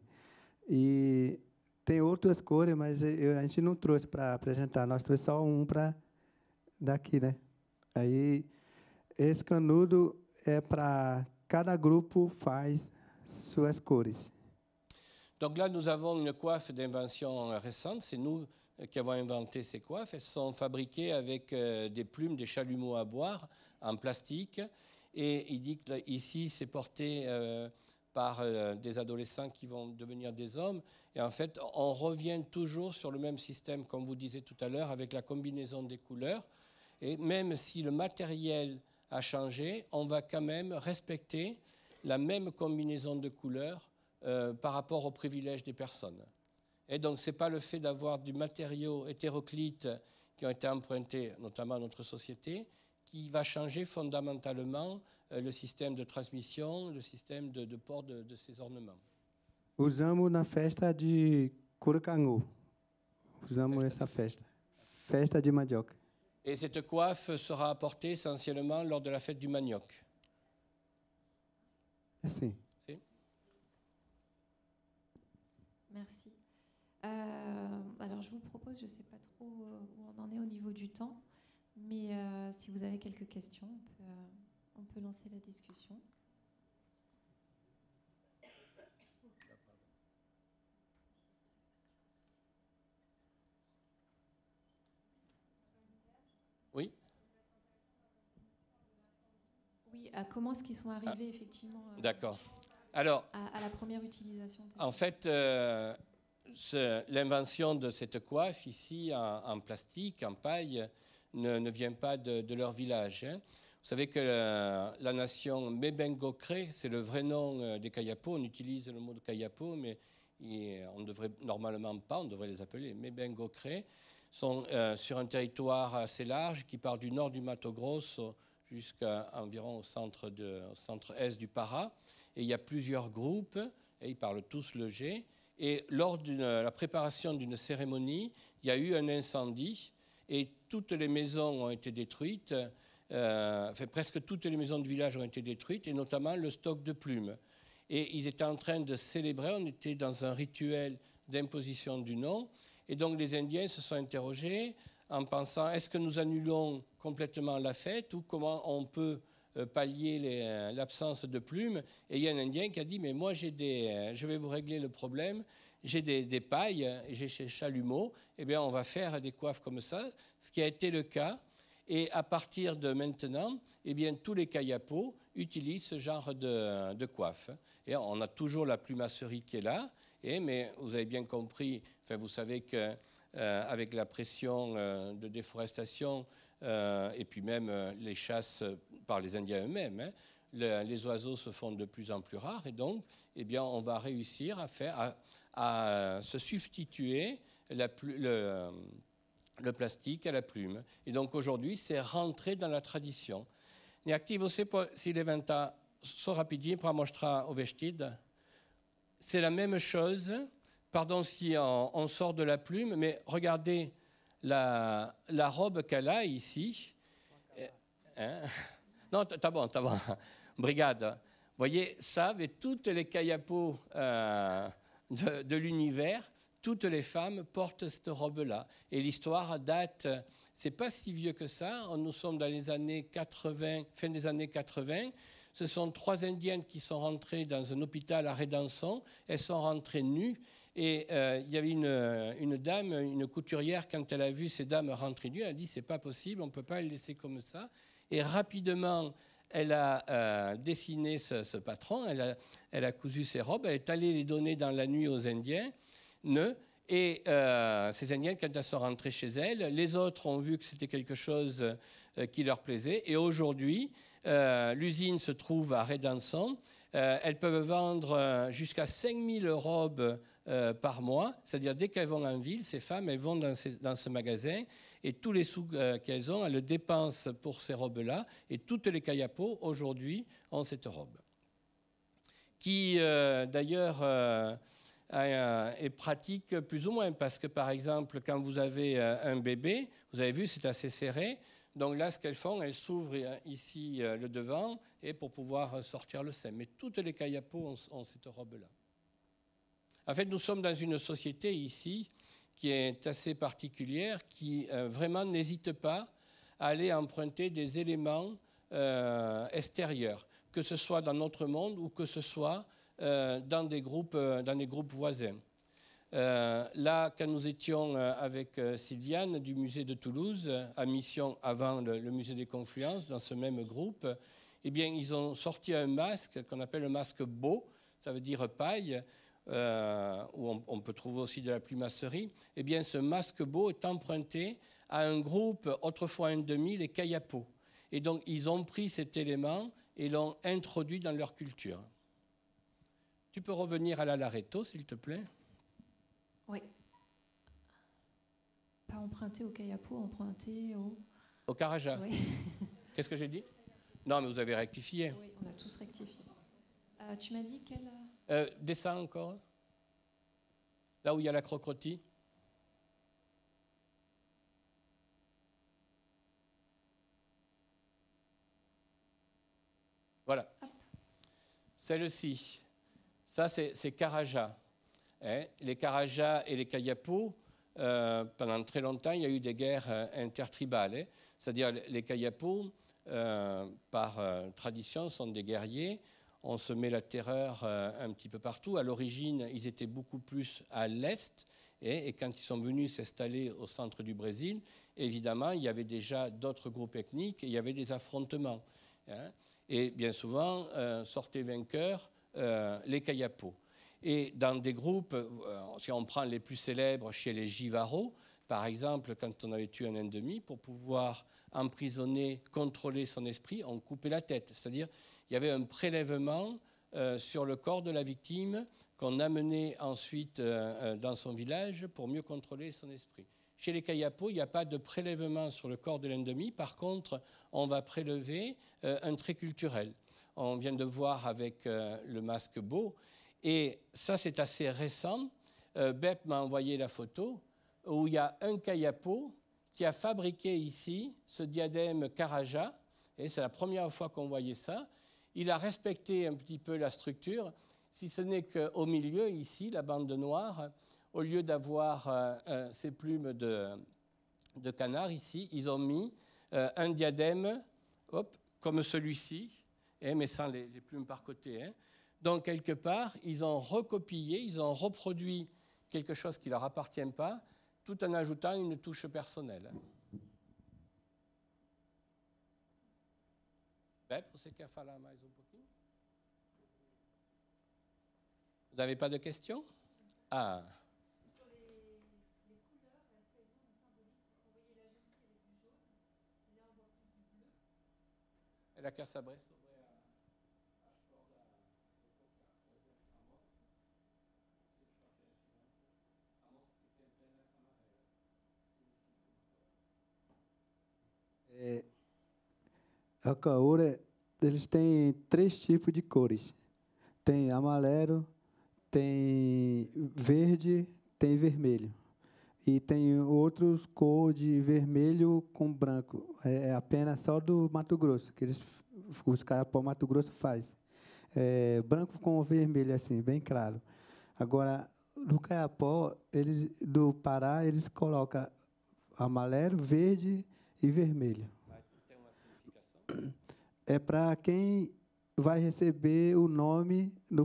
E tem outras cores, mas a gente não trouxe para apresentar. Nós trouxemos só um para daqui, né? Aí, esse canudo é para... Cada groupe faz suas cores. Donc là, nous avons une coiffe d'invention récente. C'est nous qui avons inventé ces coiffes. Elles sont fabriquées avec des plumes, des chalumeaux à boire en plastique. Et il dit que ici, c'est porté par des adolescents qui vont devenir des hommes. Et en fait, on revient toujours sur le même système, comme vous disiez tout à l'heure, avec la combinaison des couleurs. Et même si le matériel a changé, on va quand même respecter la même combinaison de couleurs par rapport aux privilèges des personnes. Et donc, ce n'est pas le fait d'avoir du matériau hétéroclite qui ont été empruntés, notamment à notre société, qui va changer fondamentalement le système de transmission, le système de port de ces ornements. Usamos na festa de Curucangu. Usamos essa festa. Festa de mandioca. Et cette coiffe sera apportée essentiellement lors de la fête du manioc. Sim. Si? Merci. Alors, je vous propose, je ne sais pas trop où on en est au niveau du temps, mais si vous avez quelques questions, on peut lancer la discussion. Oui. Oui, à comment est-ce qu'ils sont arrivés effectivement D'accord. Alors, à la première utilisation. En fait, l'invention de cette coiffe ici en plastique, en paille, ne vient pas de leur village. Hein. Vous savez que la nation Mebengokre, c'est le vrai nom des Kayapo. On utilise le mot de Kayapo, mais on ne devrait normalement pas, on devrait les appeler Mebengokre. Sont sur un territoire assez large qui part du nord du Mato Grosso jusqu'à environ au centre-est du Para. Et il y a plusieurs groupes, et ils parlent tous le G. Et lors de la préparation d'une cérémonie, il y a eu un incendie et toutes les maisons ont été détruites, presque toutes les maisons du village ont été détruites, et notamment le stock de plumes. Et ils étaient en train de célébrer, on était dans un rituel d'imposition du nom. Et donc les Indiens se sont interrogés en pensant, est-ce que nous annulons complètement la fête ou comment on peut pallier l'absence de plumes. Et il y a un Indien qui a dit, mais moi, je vais vous régler le problème. J'ai des pailles, j'ai chez Chalumeau, eh bien, on va faire des coiffes comme ça, ce qui a été le cas. Et à partir de maintenant, eh bien, tous les kayapos utilisent ce genre de coiffe. Et on a toujours la plumasserie qui est là, mais vous avez bien compris, enfin, vous savez qu'avec la pression de déforestation et puis même les chasses par les Indiens eux-mêmes, les oiseaux se font de plus en plus rares. Et donc, eh bien, on va réussir à se substituer le plastique à la plume. Et donc aujourd'hui, c'est rentré dans la tradition. Nějaký você si levanta so rapidinho para mostrar o vestido. C'est la même chose. Pardon si on sort de la plume, mais regardez la robe qu'elle a ici. Hein? Non, t'as bon. Brigade. Vous voyez ça, mais toutes les kayapos de l'univers, toutes les femmes portent cette robe-là. Et l'histoire date, c'est pas si vieux que ça. Nous sommes dans les années 80, fin des années 80. Ce sont 3 Indiennes qui sont rentrées dans un hôpital à Redanson. Elles sont rentrées nues. Et il y avait une dame, une couturière, quand elle a vu ces dames rentrer nues, elle a dit, c'est pas possible, on peut pas les laisser comme ça. Et rapidement, elle a dessiné ce patron, elle a cousu ses robes, elle est allée les donner dans la nuit aux Indiens. Et ces Indiens, quand elles sont rentrées chez elles, les autres ont vu que c'était quelque chose qui leur plaisait. Et aujourd'hui, l'usine se trouve à Redanson. Elles peuvent vendre jusqu'à 5000 robes par mois. C'est-à-dire, dès qu'elles vont en ville, ces femmes, elles vont dans ce magasin et tous les sous qu'elles ont, elles le dépensent pour ces robes-là. Et toutes les kayapos, aujourd'hui, ont cette robe. Qui, d'ailleurs... est pratique plus ou moins, parce que par exemple, quand vous avez un bébé, vous avez vu, c'est assez serré. Donc là, ce qu'elles font, elles s'ouvrent ici le devant et pour pouvoir sortir le sein. Mais toutes les kayapos ont cette robe-là. En fait, nous sommes dans une société ici qui est assez particulière, qui vraiment n'hésite pas à aller emprunter des éléments extérieurs, que ce soit dans notre monde ou que ce soit dans des groupes voisins. Là, quand nous étions avec Sylviane du musée de Toulouse, à mission avant le musée des Confluences, dans ce même groupe, eh bien, ils ont sorti un masque qu'on appelle le masque beau, ça veut dire paille, où on peut trouver aussi de la plumasserie. Eh bien, ce masque beau est emprunté à un groupe, autrefois un demi, les kayapos. Et donc, ils ont pris cet élément et l'ont introduit dans leur culture. Tu peux revenir à la Lareto, s'il te plaît? Oui. Pas emprunté au kayapo, emprunté au... Au Karaja. Oui. Qu'est-ce que j'ai dit? Non, mais vous avez rectifié. Oui, on a tous rectifié. Tu m'as dit quel... Descends encore. Là où il y a la crocotie. Voilà. Hop. Celle-ci. Ça, c'est Karaja. Les Karaja et les Kayapos, pendant très longtemps, il y a eu des guerres intertribales. C'est-à-dire les Kayapos, par tradition, sont des guerriers. On se met la terreur un petit peu partout. À l'origine, ils étaient beaucoup plus à l'est. Et quand ils sont venus s'installer au centre du Brésil, évidemment, il y avait déjà d'autres groupes ethniques et il y avait des affrontements. Et bien souvent, sortaient vainqueurs les kayapos. Et dans des groupes, si on prend les plus célèbres chez les Jivaro, par exemple, quand on avait tué un ennemi, pour pouvoir emprisonner, contrôler son esprit, on coupait la tête. C'est-à-dire, il y avait un prélèvement sur le corps de la victime qu'on amenait ensuite dans son village pour mieux contrôler son esprit. Chez les kayapos, il n'y a pas de prélèvement sur le corps de l'ennemi. Par contre, on va prélever un trait culturel. On vient de voir avec le masque beau. Et ça, c'est assez récent. Bep m'a envoyé la photo où il y a un kayapo qui a fabriqué ici ce diadème Karaja. Et c'est la première fois qu'on voyait ça. Il a respecté un petit peu la structure, si ce n'est qu'au milieu, ici, la bande noire, au lieu d'avoir ces plumes de canard ici, ils ont mis un diadème comme celui-ci, mais sans les plumes par côté. Donc, quelque part, ils ont recopié, ils ont reproduit quelque chose qui ne leur appartient pas, tout en ajoutant une touche personnelle. Você quer falar mais um pouquinho? Vous n'avez pas de questions? Ah. Sur les couleurs, est-ce qu'elles ont un symbolique? Parce qu'on voyait la Jérusalem, elle est plus jaune, et là on voit plus du bleu. La Casabre sobre a Kaura, eles têm 3 tipos de cores. Tem amarelo, tem verde, tem vermelho. E tem outros cores de vermelho com branco. É apenas só do Mato Grosso, que os Caiapó Mato Grosso faz. Branco com vermelho, assim, bem claro. Agora, do Caiapó, do Pará, eles colocam amarelo, verde e vermelho. Tem uma significação? É para quem vai receber o nome no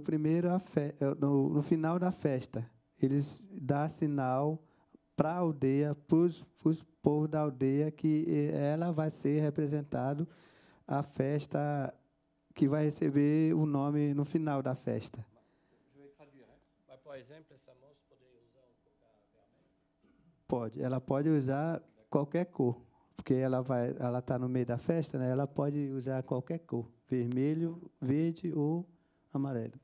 final da festa. Eles dão sinal para a aldeia, para os povos da aldeia, que ela vai ser representado a festa que vai receber o nome no final da festa. Je vais traduire. Por exemplo, essa moça poderia usar cocar vermelho? Pode. Ela pode usar qualquer cor, porque ela está no meio da festa, né? Ela pode usar qualquer cor, vermelho, verde ou amarelo.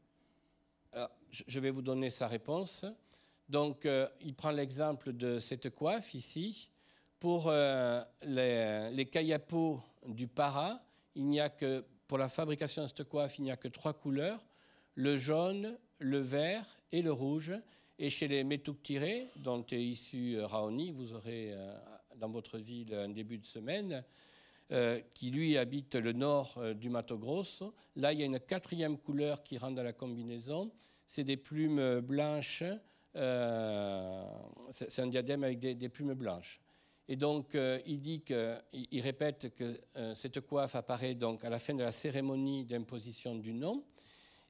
Alors, je vais vous donner sa réponse. Donc, il prend l'exemple de cette coiffe ici. Pour les Kayapos du Para, il n'y a que, pour la fabrication de cette coiffe, il n'y a que 3 couleurs, le jaune, le vert et le rouge. Et chez les Metuktiré, dont est issu Raoni, vous aurez dans votre ville un début de semaine, qui lui habite le nord du Mato Grosso. Là, il y a une 4e couleur qui rentre dans la combinaison. C'est des plumes blanches. C'est un diadème avec des plumes blanches. Et donc, il répète que cette coiffe apparaît donc à la fin de la cérémonie d'imposition du nom.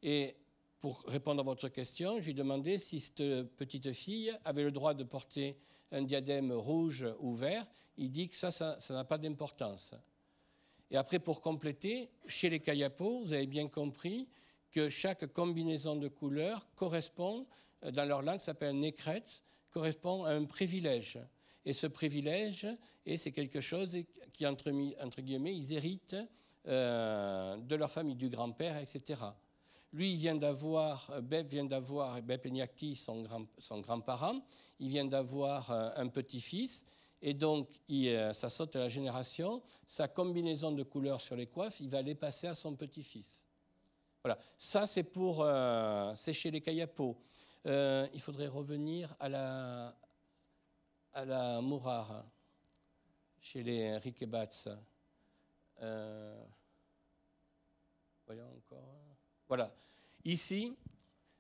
Et pour répondre à votre question, je lui ai demandé si cette petite fille avait le droit de porter un diadème rouge ou vert. Il dit que ça n'a pas d'importance. Et après, pour compléter, chez les Kayapos, vous avez bien compris que chaque combinaison de couleurs correspond, dans leur langue, ça s'appelle nekret, correspond à un privilège. Et ce privilège, c'est quelque chose qui, entre guillemets, ils héritent de leur famille, du grand-père, etc. Lui, il vient d'avoir, Bep Enyakti, son grand-parent, il vient d'avoir un petit-fils, et donc ça saute à la génération, sa combinaison de couleurs sur les coiffes, il va les passer à son petit-fils. Voilà, ça c'est chez les Kayapos. Il faudrait revenir à la Murar, chez les Rikebats. Voyons encore. Voilà. Ici,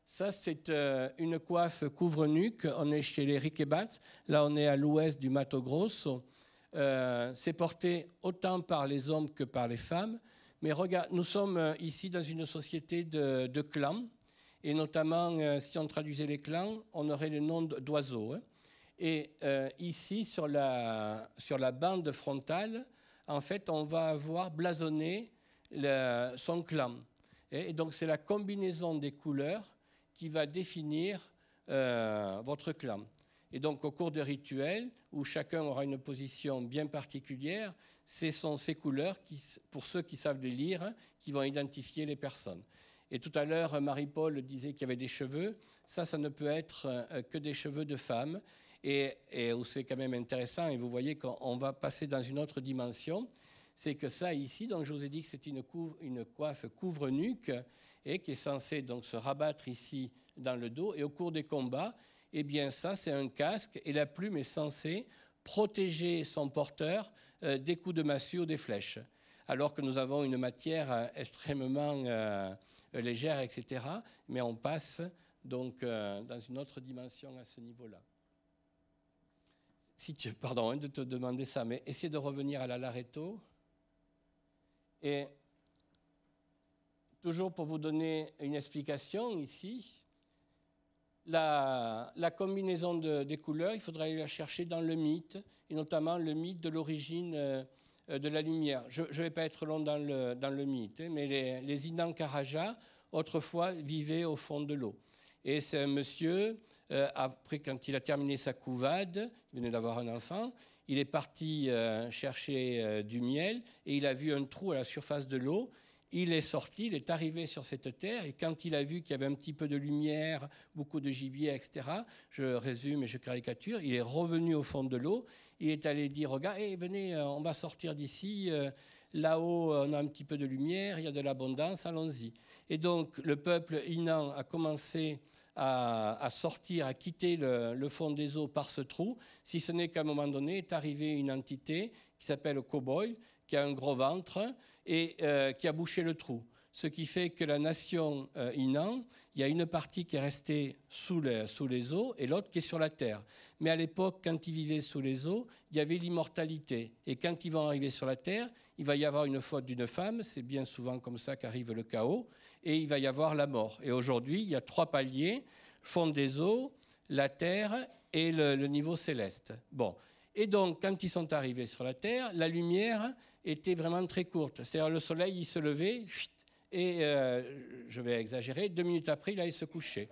ça c'est une coiffe couvre-nuque. On est chez les Rikebats. Là, on est à l'ouest du Mato Grosso. C'est porté autant par les hommes que par les femmes. Mais regarde, nous sommes ici dans une société de clans. Et notamment, si on traduisait les clans, on aurait le nom d'oiseaux. Et ici, sur la bande frontale, en fait, on va avoir blasonné son clan. Et donc, c'est la combinaison des couleurs qui va définir votre clan. Et donc, au cours de rituels, où chacun aura une position bien particulière, ce sont ces couleurs, pour ceux qui savent les lire, qui vont identifier les personnes. Et tout à l'heure, Marie-Paul disait qu'il y avait des cheveux. Ça ne peut être que des cheveux de femme. Et où c'est quand même intéressant, et vous voyez qu'on va passer dans une autre dimension, c'est que ça ici, donc je vous ai dit que c'est une coiffe couvre-nuque et qui est censée donc se rabattre ici dans le dos. Et au cours des combats, eh bien ça c'est un casque et la plume est censée protéger son porteur des coups de massue ou des flèches. Alors que nous avons une matière extrêmement légère, etc. Mais on passe donc dans une autre dimension à ce niveau-là. Pardon de te demander ça, mais essaie de revenir à la Lareto. Et toujours pour vous donner une explication ici, la combinaison des couleurs, il faudra aller la chercher dans le mythe, et notamment le mythe de l'origine de la lumière. Je ne vais pas être long dans le mythe, mais les Inang Karaja, autrefois, vivaient au fond de l'eau. Et c'est un monsieur, après, quand il a terminé sa couvade, il venait d'avoir un enfant, il est parti chercher du miel et il a vu un trou à la surface de l'eau. Il est sorti, il est arrivé sur cette terre et quand il a vu qu'il y avait un petit peu de lumière, beaucoup de gibier, etc., je résume et je caricature, il est revenu au fond de l'eau, il est allé dire aux gars, hey, venez, on va sortir d'ici, là-haut on a un petit peu de lumière, il y a de l'abondance, allons-y. Et donc le peuple Inang a commencé à sortir, à quitter le fond des eaux par ce trou, si ce n'est qu'à un moment donné est arrivée une entité qui s'appelle Cowboy, qui a un gros ventre et qui a bouché le trou. Ce qui fait que la nation Inang, il y a une partie qui est restée sous les eaux et l'autre qui est sur la terre. Mais à l'époque, quand ils vivaient sous les eaux, il y avait l'immortalité. Et quand ils vont arriver sur la terre, il va y avoir une faute d'une femme, c'est bien souvent comme ça qu'arrive le chaos, et il va y avoir la mort. Et aujourd'hui, il y a 3 paliers, fond des eaux, la terre et le niveau céleste. Bon. Et donc, quand ils sont arrivés sur la terre, la lumière était vraiment très courte. C'est-à-dire le soleil, il se levait, et je vais exagérer, 2 minutes après, il allait se coucher.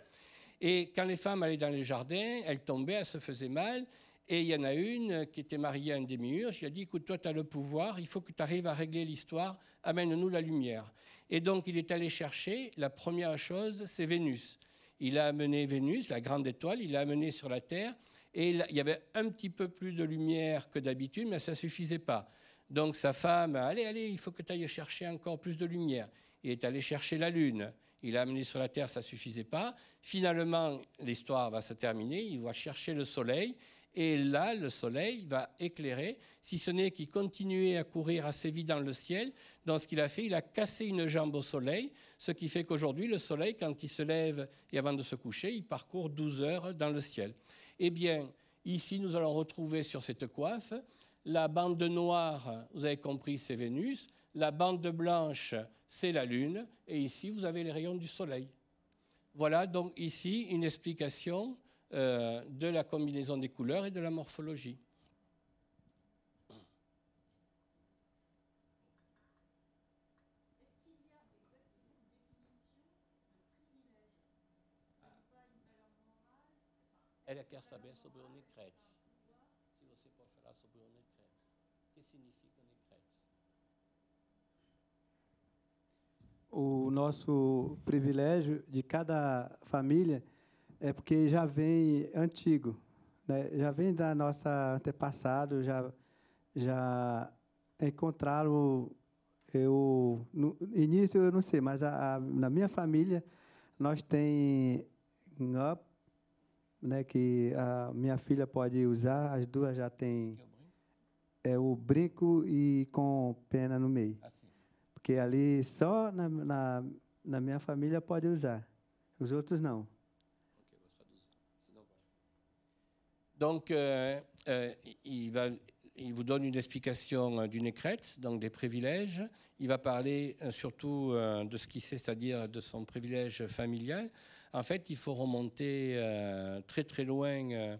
Et quand les femmes allaient dans les jardins, elles tombaient, elles se faisaient mal. Et il y en a une qui était mariée à un démiurge, qui a dit, écoute, toi, tu as le pouvoir, il faut que tu arrives à régler l'histoire, amène-nous la lumière. Et donc, il est allé chercher, la première chose, c'est Vénus. Il a amené Vénus, la grande étoile, il l'a amenée sur la Terre, et il y avait un petit peu plus de lumière que d'habitude, mais ça ne suffisait pas. Donc sa femme, allez, il faut que tu ailles chercher encore plus de lumière. Il est allé chercher la Lune. Il l'a amené sur la Terre, ça ne suffisait pas. Finalement, l'histoire va se terminer. Il va chercher le Soleil. Et là, le Soleil va éclairer, si ce n'est qu'il continuait à courir assez vite dans le ciel. Donc ce qu'il a fait, il a cassé une jambe au Soleil, ce qui fait qu'aujourd'hui, le Soleil, quand il se lève et avant de se coucher, il parcourt 12 heures dans le ciel. Eh bien, ici, nous allons retrouver sur cette coiffe la bande noire, vous avez compris, c'est Vénus. La bande blanche, c'est la Lune. Et ici, vous avez les rayons du Soleil. Voilà donc ici une explication de la combinaison des couleurs et de la morphologie. Ela quer saber sobre o Unicred. Se você pode falar sobre o Unicred. O que significa Unicred? O nosso privilégio de cada família é porque já vem antigo, né? Já vem da nossa antepassado, já encontraram no início eu não sei, mas na minha família nós tem up, né, que a minha filha pode usar, as duas já têm o brinco e com pena no meio. Assim. Porque ali só na minha família pode usar, os outros não. Donc, il vous donne une explication du Nécret, donc des privilèges. Il va parler surtout de ce qu'il sait, c'est-à-dire de son privilège familial. En fait, il faut remonter très très loin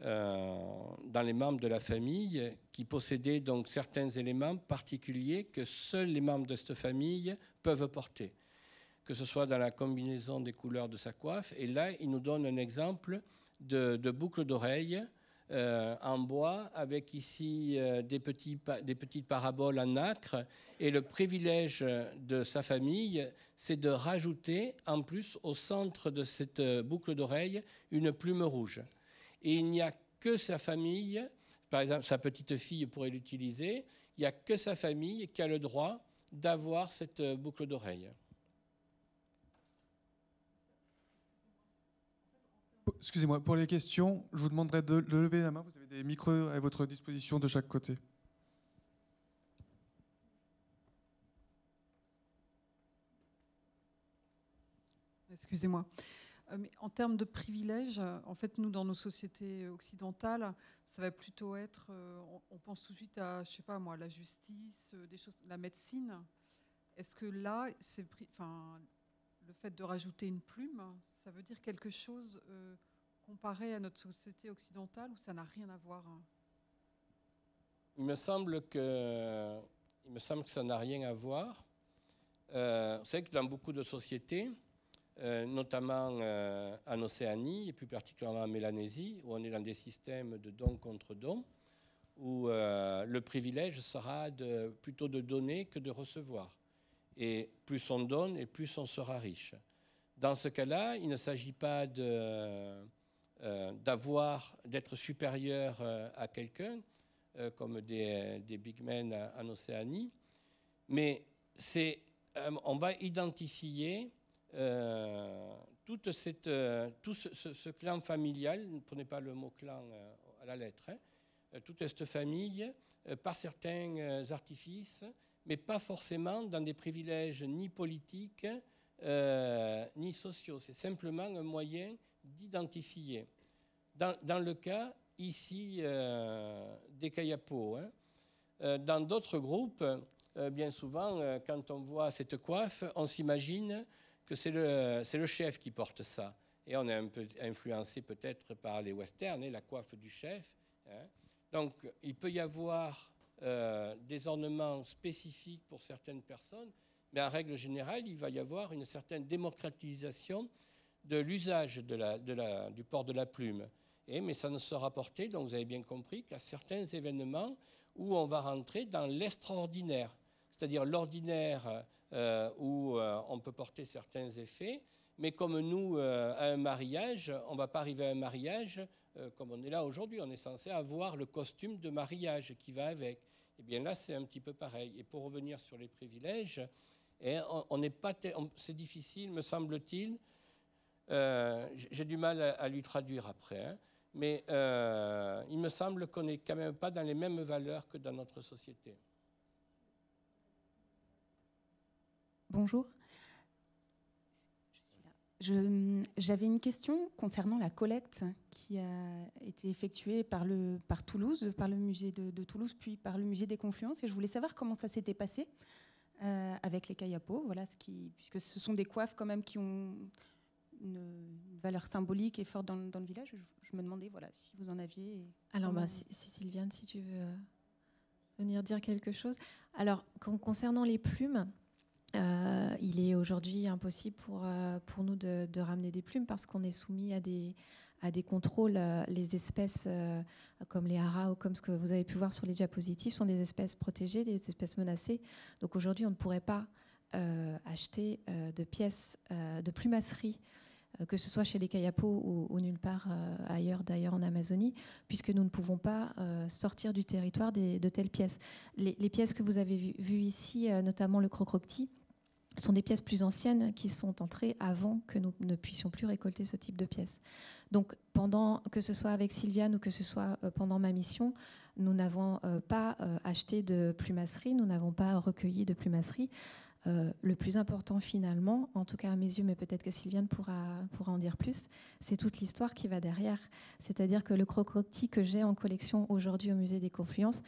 dans les membres de la famille qui possédaient donc certains éléments particuliers que seuls les membres de cette famille peuvent porter, que ce soit dans la combinaison des couleurs de sa coiffe. Et là, il nous donne un exemple de boucles d'oreilles en bois, avec ici des petites paraboles en nacre. Et le privilège de sa famille, c'est de rajouter en plus au centre de cette boucle d'oreille une plume rouge. Et il n'y a que sa famille, par exemple sa petite fille pourrait l'utiliser, il n'y a que sa famille qui a le droit d'avoir cette boucle d'oreille. Excusez-moi, pour les questions, je vous demanderai de lever la main. Vous avez des micros à votre disposition de chaque côté. Excusez-moi. Mais en termes de privilèges, en fait, nous, dans nos sociétés occidentales, ça va plutôt être, on pense tout de suite à, je sais pas moi, la justice, des choses, la médecine. Est-ce que là, le fait de rajouter une plume, ça veut dire quelque chose comparé à notre société occidentale, ou ça n'a rien à voir? Il me semble que ça n'a rien à voir. C'est que dans beaucoup de sociétés, notamment en Océanie, et plus particulièrement en Mélanésie, où on est dans des systèmes de don contre don, où le privilège sera plutôt de donner que de recevoir. Et plus on donne, et plus on sera riche. Dans ce cas-là, il ne s'agit pas d'être supérieur à quelqu'un, comme des big men en Océanie, mais on va identifier tout ce clan familial, ne prenez pas le mot clan à la lettre, toute cette famille par certains artifices, mais pas forcément dans des privilèges ni politiques ni sociaux. C'est simplement un moyen d'identifier. Dans le cas ici des Kayapos, dans d'autres groupes, bien souvent, quand on voit cette coiffe, on s'imagine que c'est le chef qui porte ça. Et on est un peu influencé peut-être par les westerns, la coiffe du chef. Donc, il peut y avoir des ornements spécifiques pour certaines personnes, mais en règle générale, il va y avoir une certaine démocratisation de l'usage du port de la plume. Mais ça ne sera porté, donc vous avez bien compris, qu'à certains événements où on va rentrer dans l'extraordinaire, c'est-à-dire l'ordinaire où on peut porter certains effets, mais comme nous, à un mariage, on ne va pas arriver à un mariage comme on est là aujourd'hui. On est censé avoir le costume de mariage qui va avec. Et bien là, c'est un petit peu pareil. Et pour revenir sur les privilèges, c'est difficile, me semble-t-il. J'ai du mal à lui traduire après, mais il me semble qu'on n'est quand même pas dans les mêmes valeurs que dans notre société. Bonjour. J'avais une question concernant la collecte qui a été effectuée par Toulouse, par le musée de Toulouse, puis par le musée des Confluences. Et je voulais savoir comment ça s'était passé avec les Kayapos, puisque ce sont des coiffes quand même qui ont une valeur symbolique et forte dans le village. Je me demandais si vous en aviez. Alors, Sylviane, si tu veux venir dire quelque chose. Alors, concernant les plumes, il est aujourd'hui impossible pour nous de ramener des plumes parce qu'on est soumis à des contrôles. Les espèces comme les haras ou comme ce que vous avez pu voir sur les diapositives sont des espèces protégées, des espèces menacées. Donc aujourd'hui, on ne pourrait pas acheter de pièces de plumasserie, que ce soit chez les Kayapos ou nulle part ailleurs, d'ailleurs en Amazonie, puisque nous ne pouvons pas sortir du territoire de telles pièces. Les pièces que vous avez vues ici, notamment le crocrocti, sont des pièces plus anciennes qui sont entrées avant que nous ne puissions plus récolter ce type de pièces. Donc, que ce soit avec Sylviane ou que ce soit pendant ma mission, nous n'avons pas acheté de plumasserie, nous n'avons pas recueilli de plumasserie. Le plus important finalement, en tout cas à mes yeux, mais peut-être que Sylviane pourra en dire plus, c'est toute l'histoire qui va derrière. C'est-à-dire que le crocrocti que j'ai en collection aujourd'hui au musée des Confluences,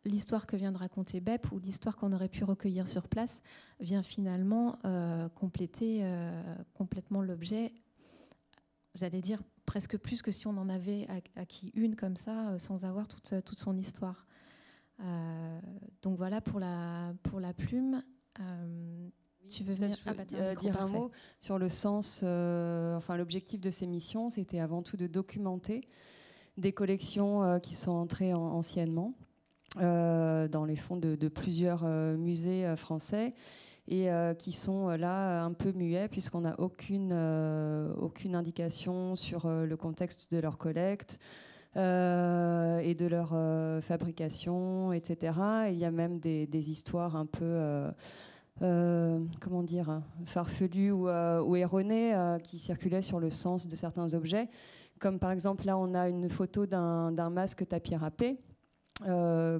l'histoire que vient de raconter Bep ou l'histoire qu'on aurait pu recueillir sur place vient finalement compléter complètement l'objet, j'allais dire presque plus que si on en avait acquis une comme ça, sans avoir toute son histoire. Donc voilà pour la plume. Tu veux venir dire un mot sur le sens, l'objectif de ces missions, c'était avant tout de documenter des collections qui sont entrées anciennement dans les fonds de plusieurs musées français et qui sont là un peu muets puisqu'on n'a aucune indication sur le contexte de leur collecte et de leur fabrication, etc. Et il y a même des histoires un peu farfelues ou erronées qui circulaient sur le sens de certains objets. Comme par exemple, là, on a une photo d'un masque tapis râpé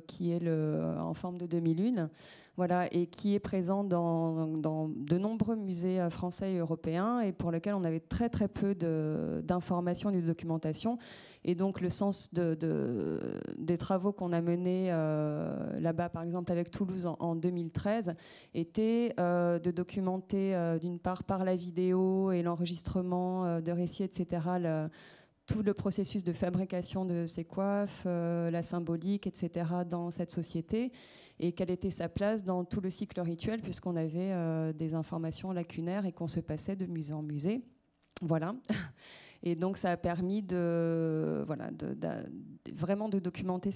qui est en forme de demi-lune. voilà, et qui est présent dans de nombreux musées français et européens, et pour lequel on avait très très peu d'informations et de documentation. Et donc le sens des travaux qu'on a menés là-bas, par exemple avec Toulouse en 2013, était de documenter d'une part par la vidéo et l'enregistrement de récits, etc., tout le processus de fabrication de ces coiffes, la symbolique, etc., dans cette société, et quelle était sa place dans tout le cycle rituel, puisqu'on avait des informations lacunaires et qu'on se passait de musée en musée. Voilà. Et donc ça a permis vraiment de documenter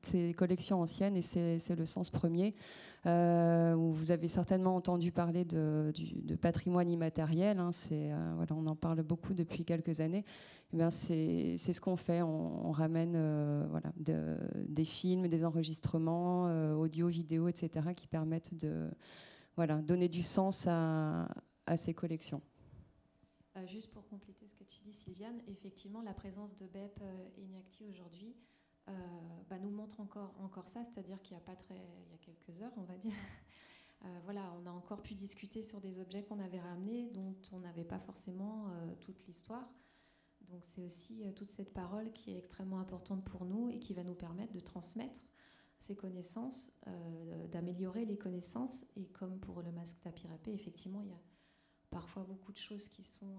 ces collections anciennes, et c'est le sens premier. Où vous avez certainement entendu parler de patrimoine immatériel, hein, voilà, on en parle beaucoup depuis quelques années. C'est ce qu'on fait, on ramène voilà, des films, des enregistrements, audio, vidéo, etc., qui permettent de donner du sens à ces collections. Juste pour compléter ce que tu dis, Sylviane, effectivement, la présence de BEP et Iñakti aujourd'hui nous montre encore ça, c'est-à-dire qu'il y a quelques heures, on va dire, voilà, on a encore pu discuter sur des objets qu'on avait ramenés, dont on n'avait pas forcément toute l'histoire. Donc c'est aussi toute cette parole qui est extrêmement importante pour nous et qui va nous permettre de transmettre ces connaissances, d'améliorer les connaissances. Et comme pour le masque tapis râpé, effectivement, il y a parfois beaucoup de choses qui sont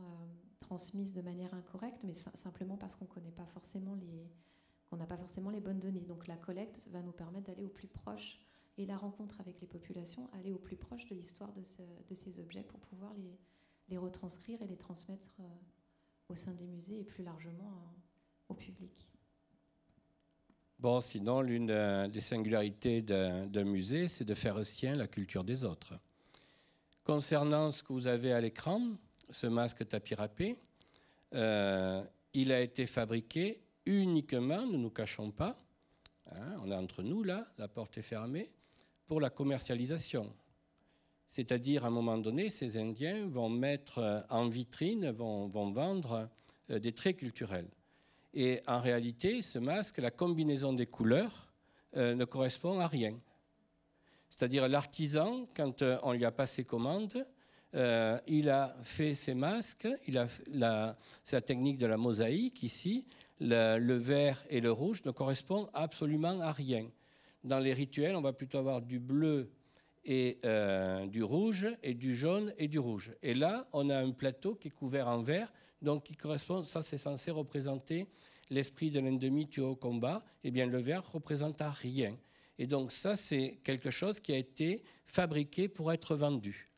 transmises de manière incorrecte, mais simplement parce qu'on n'a pas forcément les bonnes données. Donc la collecte va nous permettre d'aller au plus proche, et la rencontre avec les populations, aller au plus proche de l'histoire de ces objets pour pouvoir les retranscrire et les transmettre au sein des musées et plus largement au public. Bon, sinon, l'une des singularités d'un musée, c'est de faire sien la culture des autres. Concernant ce que vous avez à l'écran, ce masque tapis râpé, il a été fabriqué uniquement, ne nous cachons pas, hein, on est entre nous là, la porte est fermée, pour la commercialisation. C'est-à-dire, à un moment donné, ces Indiens vont mettre en vitrine, vont vendre des traits culturels. Et en réalité, ce masque, la combinaison des couleurs ne correspond à rien. C'est-à-dire l'artisan, quand on lui a passé commande, il a fait ses masques, c'est la technique de la mosaïque ici, le vert et le rouge ne correspondent absolument à rien. Dans les rituels, on va plutôt avoir du bleu et du rouge, et du jaune et du rouge. Et là, on a un plateau qui est couvert en vert, donc qui correspond, ça c'est censé représenter l'esprit de l'endemie tué au combat, et bien le vert représente à rien. Et donc ça, c'est quelque chose qui a été fabriqué pour être vendu.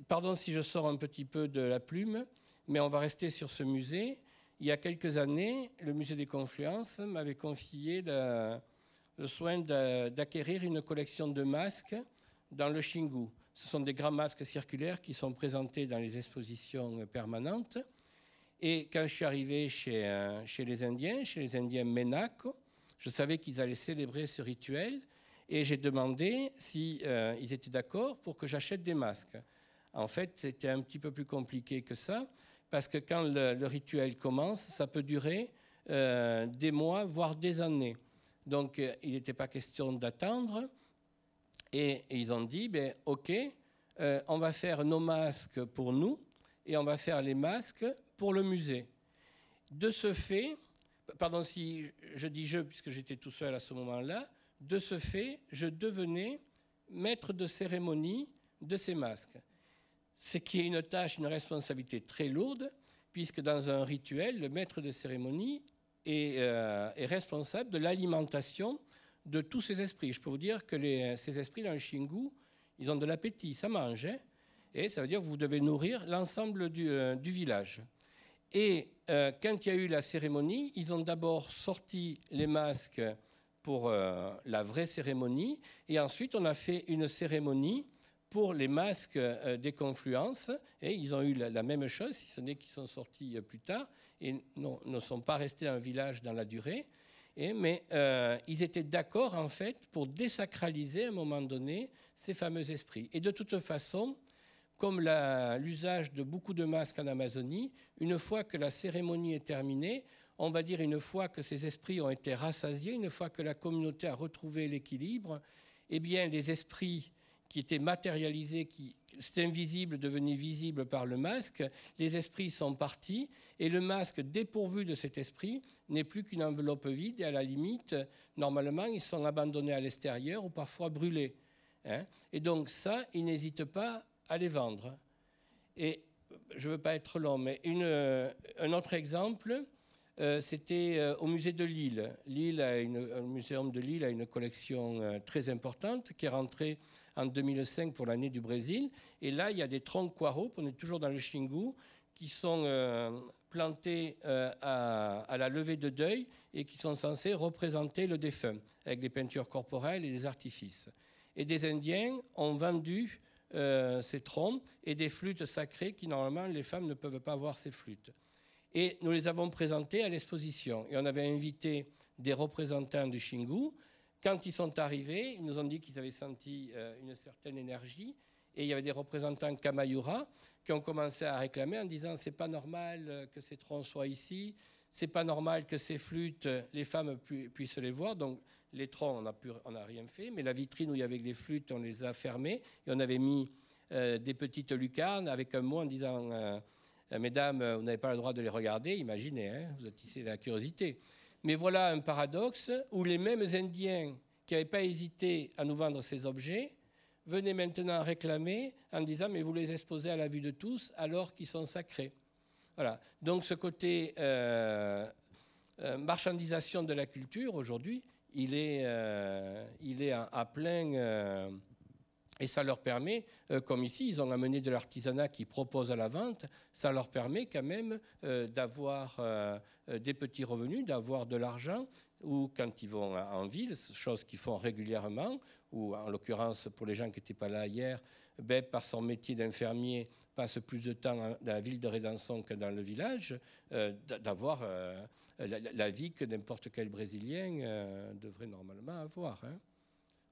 Pardon si je sors un petit peu de la plume, mais on va rester sur ce musée. Il y a quelques années, le musée des Confluences m'avait confié le soin d'acquérir une collection de masques dans le Xingu. Ce sont des grands masques circulaires qui sont présentés dans les expositions permanentes. Et quand je suis arrivé chez les Indiens Menako, je savais qu'ils allaient célébrer ce rituel et j'ai demandé s'ils étaient d'accord pour que j'achète des masques. En fait, c'était un petit peu plus compliqué que ça, parce que quand le rituel commence, ça peut durer des mois, voire des années. Donc, il n'était pas question d'attendre. Et ils ont dit, OK, on va faire nos masques pour nous et on va faire les masques pour le musée. De ce fait, pardon si je dis je, puisque j'étais tout seul à ce moment-là, de ce fait, je devenais maître de cérémonie de ces masques. Ce qui est une tâche, une responsabilité très lourde, puisque dans un rituel, le maître de cérémonie est responsable de l'alimentation de tous ces esprits. Je peux vous dire que ces esprits dans le Xingu, ils ont de l'appétit, ça mange. Hein, et ça veut dire que vous devez nourrir l'ensemble du village. Et quand il y a eu la cérémonie, ils ont d'abord sorti les masques pour la vraie cérémonie, et ensuite on a fait une cérémonie pour les masques des Confluences, et ils ont eu la même chose, si ce n'est qu'ils sont sortis plus tard, et ne sont pas restés dans le village dans la durée, mais ils étaient d'accord en fait pour désacraliser à un moment donné ces fameux esprits. Et de toute façon, comme l'usage de beaucoup de masques en Amazonie, une fois que la cérémonie est terminée, on va dire, une fois que ces esprits ont été rassasiés, une fois que la communauté a retrouvé l'équilibre, eh bien, les esprits qui étaient matérialisés, qui c'était invisible, devenu visible par le masque, les esprits sont partis, et le masque, dépourvu de cet esprit, n'est plus qu'une enveloppe vide, et à la limite, normalement, ils sont abandonnés à l'extérieur ou parfois brûlés. Hein. Et donc ça, ils n'hésitent pas à les vendre. Et je ne veux pas être long, mais un autre exemple, c'était au musée de Lille. Le muséum de Lille a une collection très importante qui est rentrée en 2005 pour l'année du Brésil. Et là, il y a des troncs Quarop, on est toujours dans le Xingu, qui sont plantés à la levée de deuil et qui sont censés représenter le défunt, avec des peintures corporelles et des artifices. Et des Indiens ont vendu ces troncs et des flûtes sacrées qui, normalement, les femmes ne peuvent pas avoir ces flûtes. Et nous les avons présentés à l'exposition. Et on avait invité des représentants du Xingu. Quand ils sont arrivés, ils nous ont dit qu'ils avaient senti une certaine énergie. Et il y avait des représentants Kamayura qui ont commencé à réclamer en disant « c'est pas normal que ces troncs soient ici, c'est pas normal que ces flûtes, les femmes puissent les voir ». Donc les troncs, on n'a rien fait, mais la vitrine où il y avait les flûtes, on les a fermées et on avait mis des petites lucarnes avec un mot en disant mesdames, vous n'avez pas le droit de les regarder, imaginez, hein, vous attisez la curiosité. Mais voilà un paradoxe où les mêmes Indiens qui n'avaient pas hésité à nous vendre ces objets venaient maintenant réclamer en disant mais vous les exposez à la vue de tous alors qu'ils sont sacrés. Voilà. Donc ce côté marchandisation de la culture aujourd'hui, il est à plein. Et ça leur permet, comme ici, ils ont amené de l'artisanat qui propose à la vente, ça leur permet quand même d'avoir des petits revenus, d'avoir de l'argent, ou quand ils vont en ville, chose qu'ils font régulièrement, ou en l'occurrence pour les gens qui n'étaient pas là hier, ben, par son métier d'infirmier, passe plus de temps dans la ville de Redenção que dans le village, d'avoir la vie que n'importe quel Brésilien devrait normalement avoir. Hein.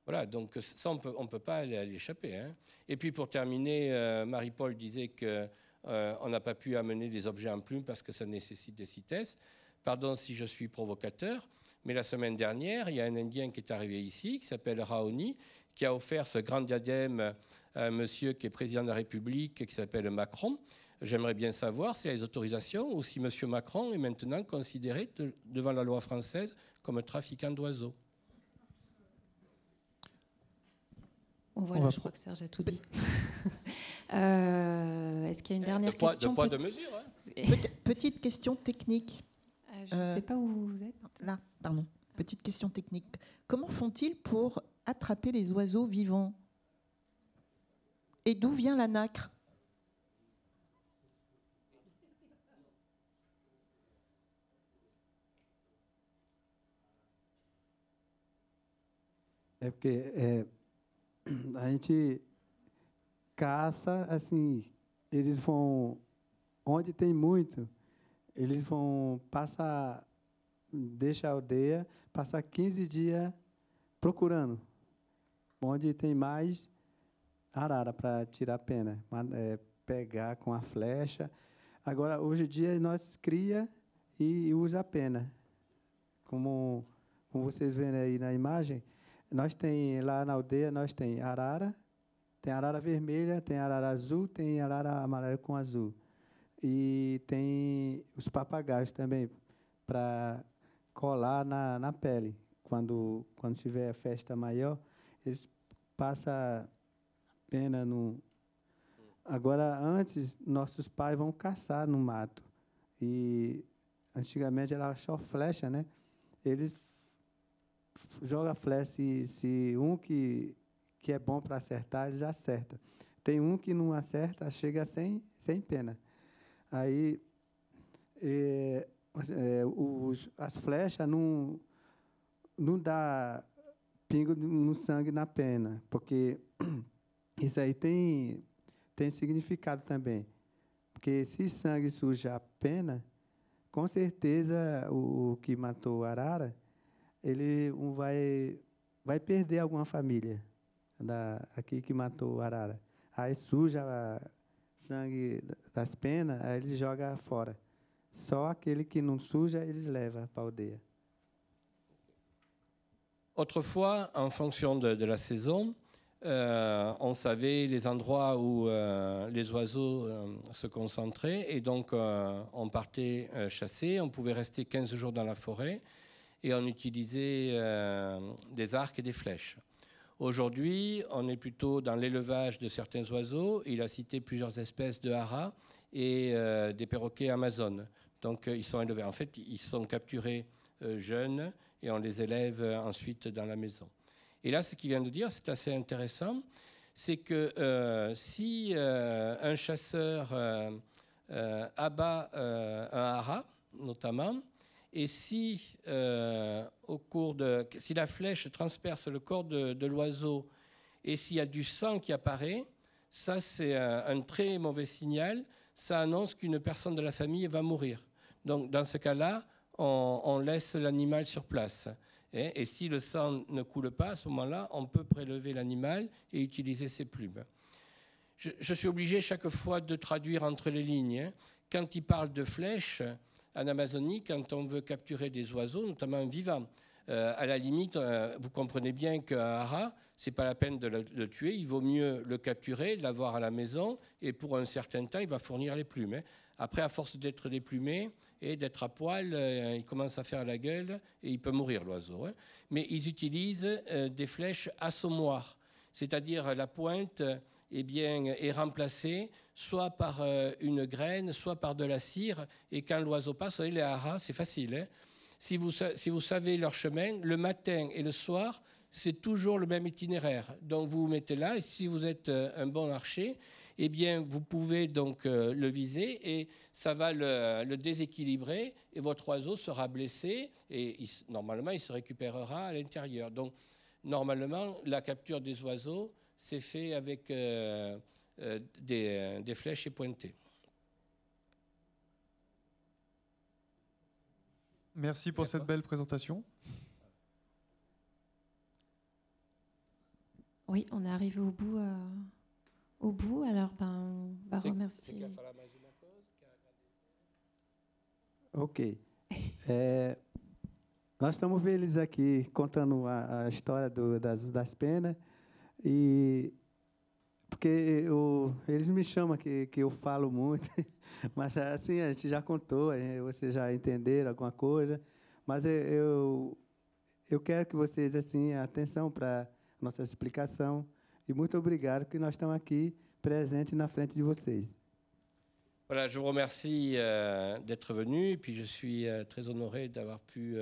Voilà, donc ça, on ne peut pas l'échapper. Hein. Et puis pour terminer, Marie-Paul disait qu'on n'a pas pu amener des objets en plume parce que ça nécessite des CITES. Pardon si je suis provocateur, mais la semaine dernière, il y a un Indien qui est arrivé ici, qui s'appelle Raoni, qui a offert ce grand diadème à un monsieur qui est président de la République, qui s'appelle Macron. J'aimerais bien savoir s'il y a les autorisations ou si monsieur Macron est maintenant considéré devant la loi française comme trafiquant d'oiseaux. Voilà, je crois que Serge a tout dit. Est-ce qu'il y a une dernière question? De poids de mesure. Hein. Petite question technique. Je ne sais pas où vous êtes. Là, pardon. Petite question technique. Comment font-ils pour attraper les oiseaux vivants? Et d'où vient la nacre? É porque a gente caça, assim, eles vão, onde tem muito, eles vão passar, deixa a aldeia, passar 15 dias procurando. Onde tem mais arara para tirar a pena, pegar com a flecha. Agora, hoje em dia, nós cria e usa a pena. Como vocês verem aí na imagem, nós tem lá na aldeia, nós tem arara vermelha, tem arara azul, tem arara amarela com azul. E tem os papagaios também, para colar na pele. Quando tiver festa maior, eles passam pena no... Agora, antes, nossos pais vão caçar no mato. E, antigamente, era só flecha, né? Eles joga flecha, se um que é bom para acertar, eles acertam. Tem um que não acerta, chega sem pena. Aí, as flechas não dá pingo no sangue na pena, porque isso aí tem significado também. Porque se sangue suja a pena, com certeza o que matou o arara, ele vai perder alguma família aqui que matou o arara. Aí suja sangue das penas, aí ele joga fora. só aquele que não suja, eles levam para a aldeia. Autrefois, en fonction de la saison, on savait les endroits où les oiseaux se concentraient et donc on partait chasser. On pouvait rester 15 jours dans la forêt et on utilisait des arcs et des flèches. Aujourd'hui, on est plutôt dans l'élevage de certains oiseaux. Il a cité plusieurs espèces de haras et des perroquets amazones. Donc ils sont élevés. En fait, ils sont capturés jeunes et on les élève ensuite dans la maison. Et là, ce qu'il vient de dire, c'est assez intéressant, c'est que si un chasseur abat un hara, notamment, et si, si la flèche transperce le corps de l'oiseau et s'il y a du sang qui apparaît, ça c'est un très mauvais signal, ça annonce qu'une personne de la famille va mourir. Donc dans ce cas-là, on laisse l'animal sur place. Et si le sang ne coule pas, à ce moment-là, on peut prélever l'animal et utiliser ses plumes. Je suis obligé chaque fois de traduire entre les lignes. Quand il parle de flèches, en Amazonie, quand on veut capturer des oiseaux, notamment vivants, à la limite, vous comprenez bien qu'un hara, ce n'est pas la peine de le tuer, il vaut mieux le capturer, l'avoir à la maison, et pour un certain temps, il va fournir les plumes. Après, à force d'être déplumé et d'être à poil, il commence à faire la gueule et il peut mourir, l'oiseau. Mais ils utilisent des flèches assommoirs, c'est-à-dire la pointe est remplacée soit par une graine, soit par de la cire. Et quand l'oiseau passe, les haras, c'est facile. Si vous savez leur chemin, le matin et le soir, c'est toujours le même itinéraire. Donc vous vous mettez là, et si vous êtes un bon archer, eh bien, vous pouvez donc le viser et ça va le déséquilibrer et votre oiseau sera blessé et normalement, il se récupérera à l'intérieur. Donc, normalement, la capture des oiseaux, c'est fait avec des flèches pointées. Merci pour cette belle présentation. Oui, on est arrivé au bout. Alors on va remercier. Ok. Nós estamos felizes aqui contando a história das penas e porque eles me chamam que eu falo muito, mas assim a gente já contou, vocês já entenderam alguma coisa, mas eu quero que vocês assim atenção para nossa explicação. Et muito obrigado que nós estamos aqui presentes na frente de vocês. Voilà, je vous remercie d'être venu et puis je suis très honoré d'avoir pu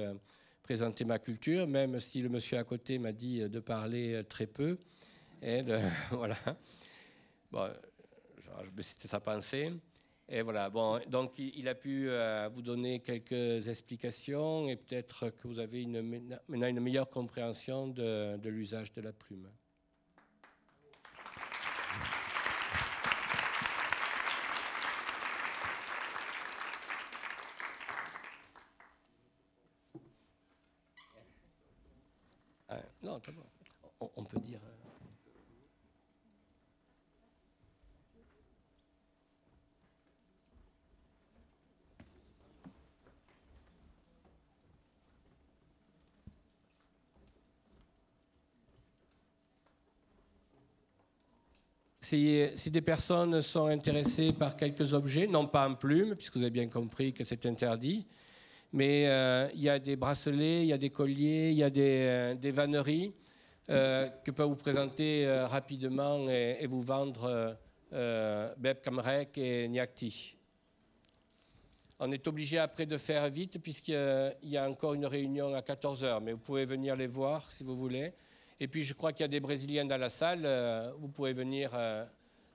présenter ma culture, même si le monsieur à côté m'a dit de parler très peu. Voilà. Bon, c'était sa pensée. Et voilà. Bon, donc il a pu vous donner quelques explications et peut-être que vous avez maintenant une meilleure compréhension de l'usage de la plume. Non, on peut dire. Si des personnes sont intéressées par quelques objets, non pas en plume, puisque vous avez bien compris que c'est interdit, mais il y a des bracelets, il y a des colliers, il y a des vanneries que peut vous présenter rapidement et vous vendre Beb Kamrek et Nyakti. On est obligé après de faire vite puisqu'il y a encore une réunion à 14h, mais vous pouvez venir les voir si vous voulez. Et puis je crois qu'il y a des Brésiliens dans la salle, vous pouvez venir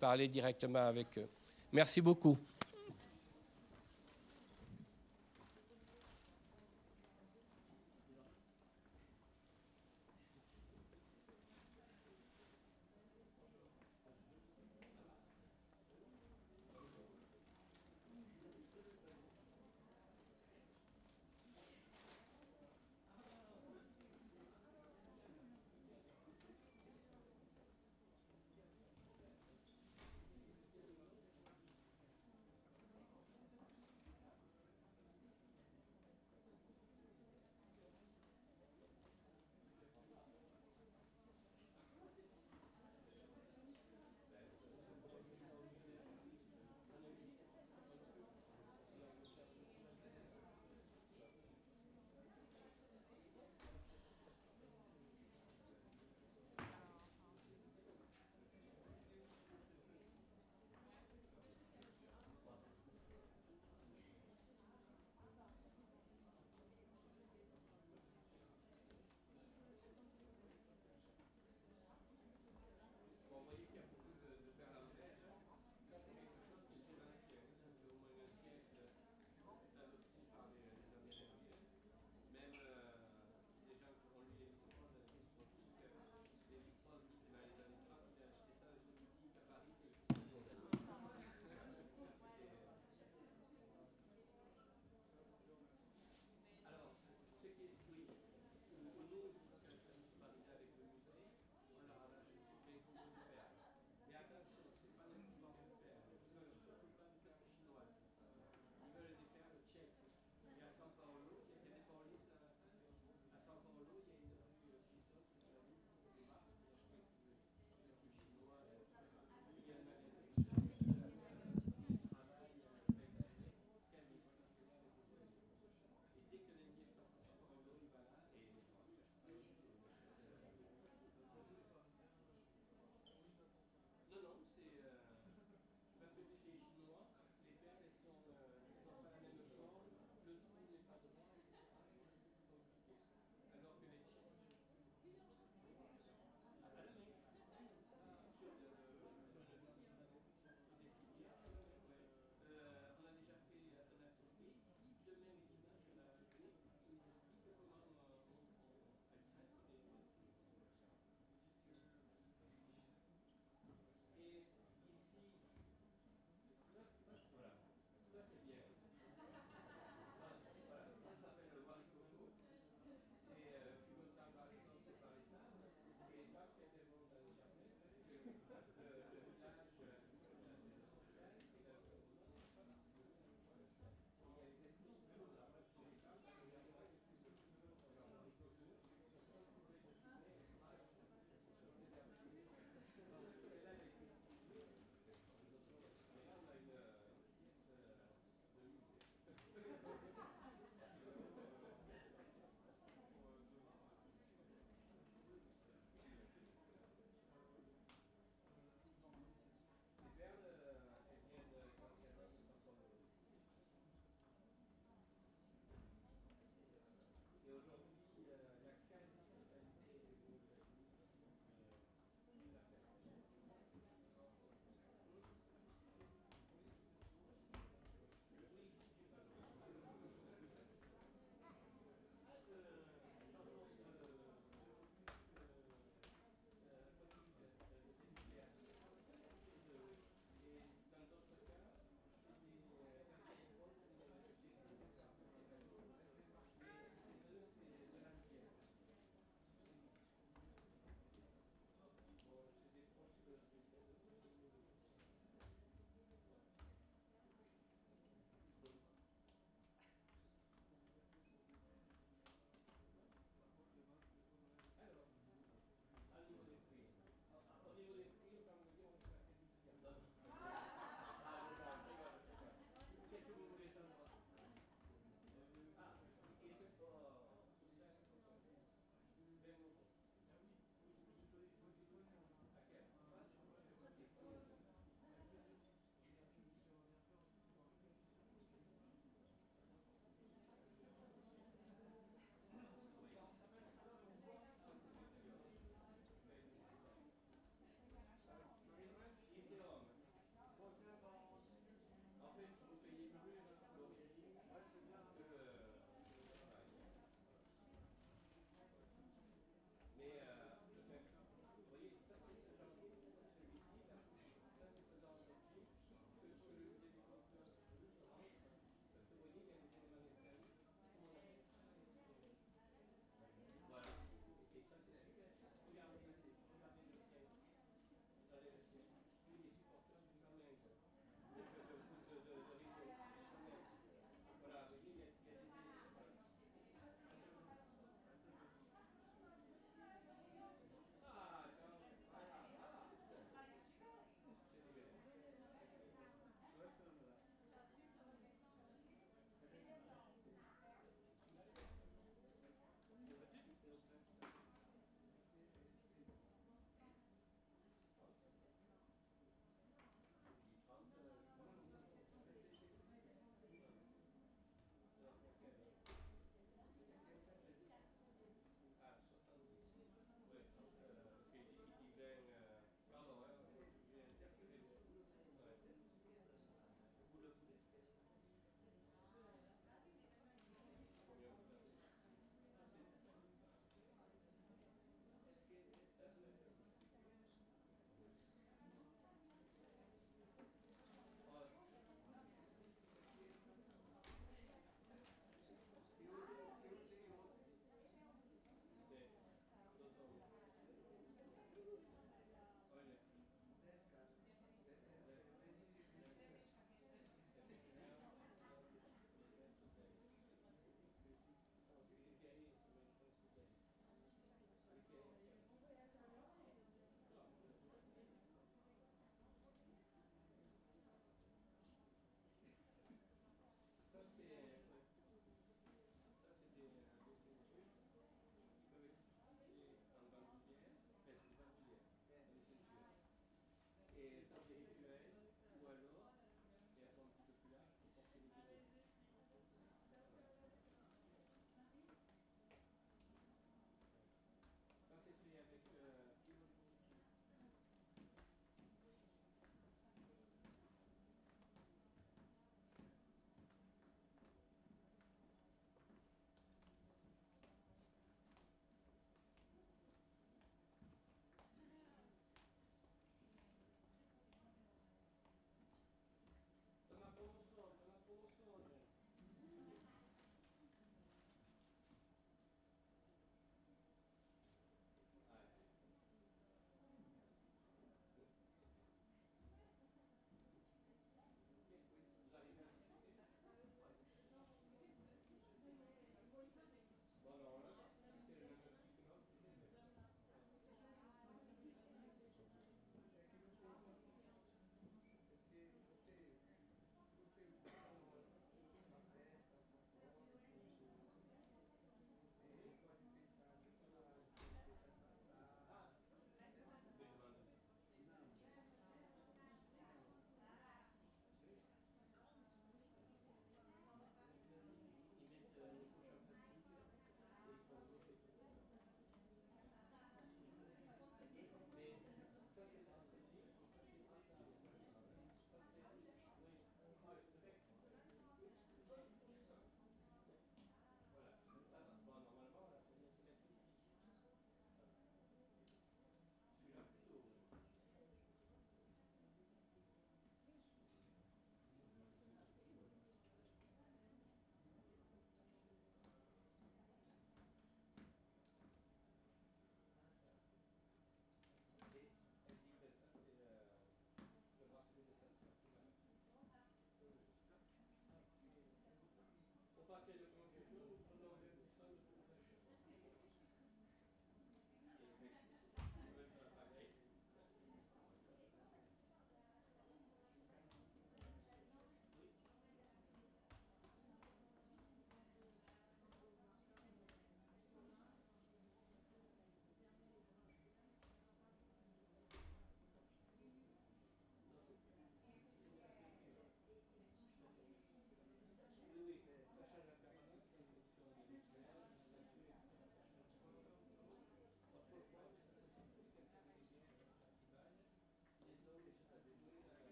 parler directement avec eux. Merci beaucoup.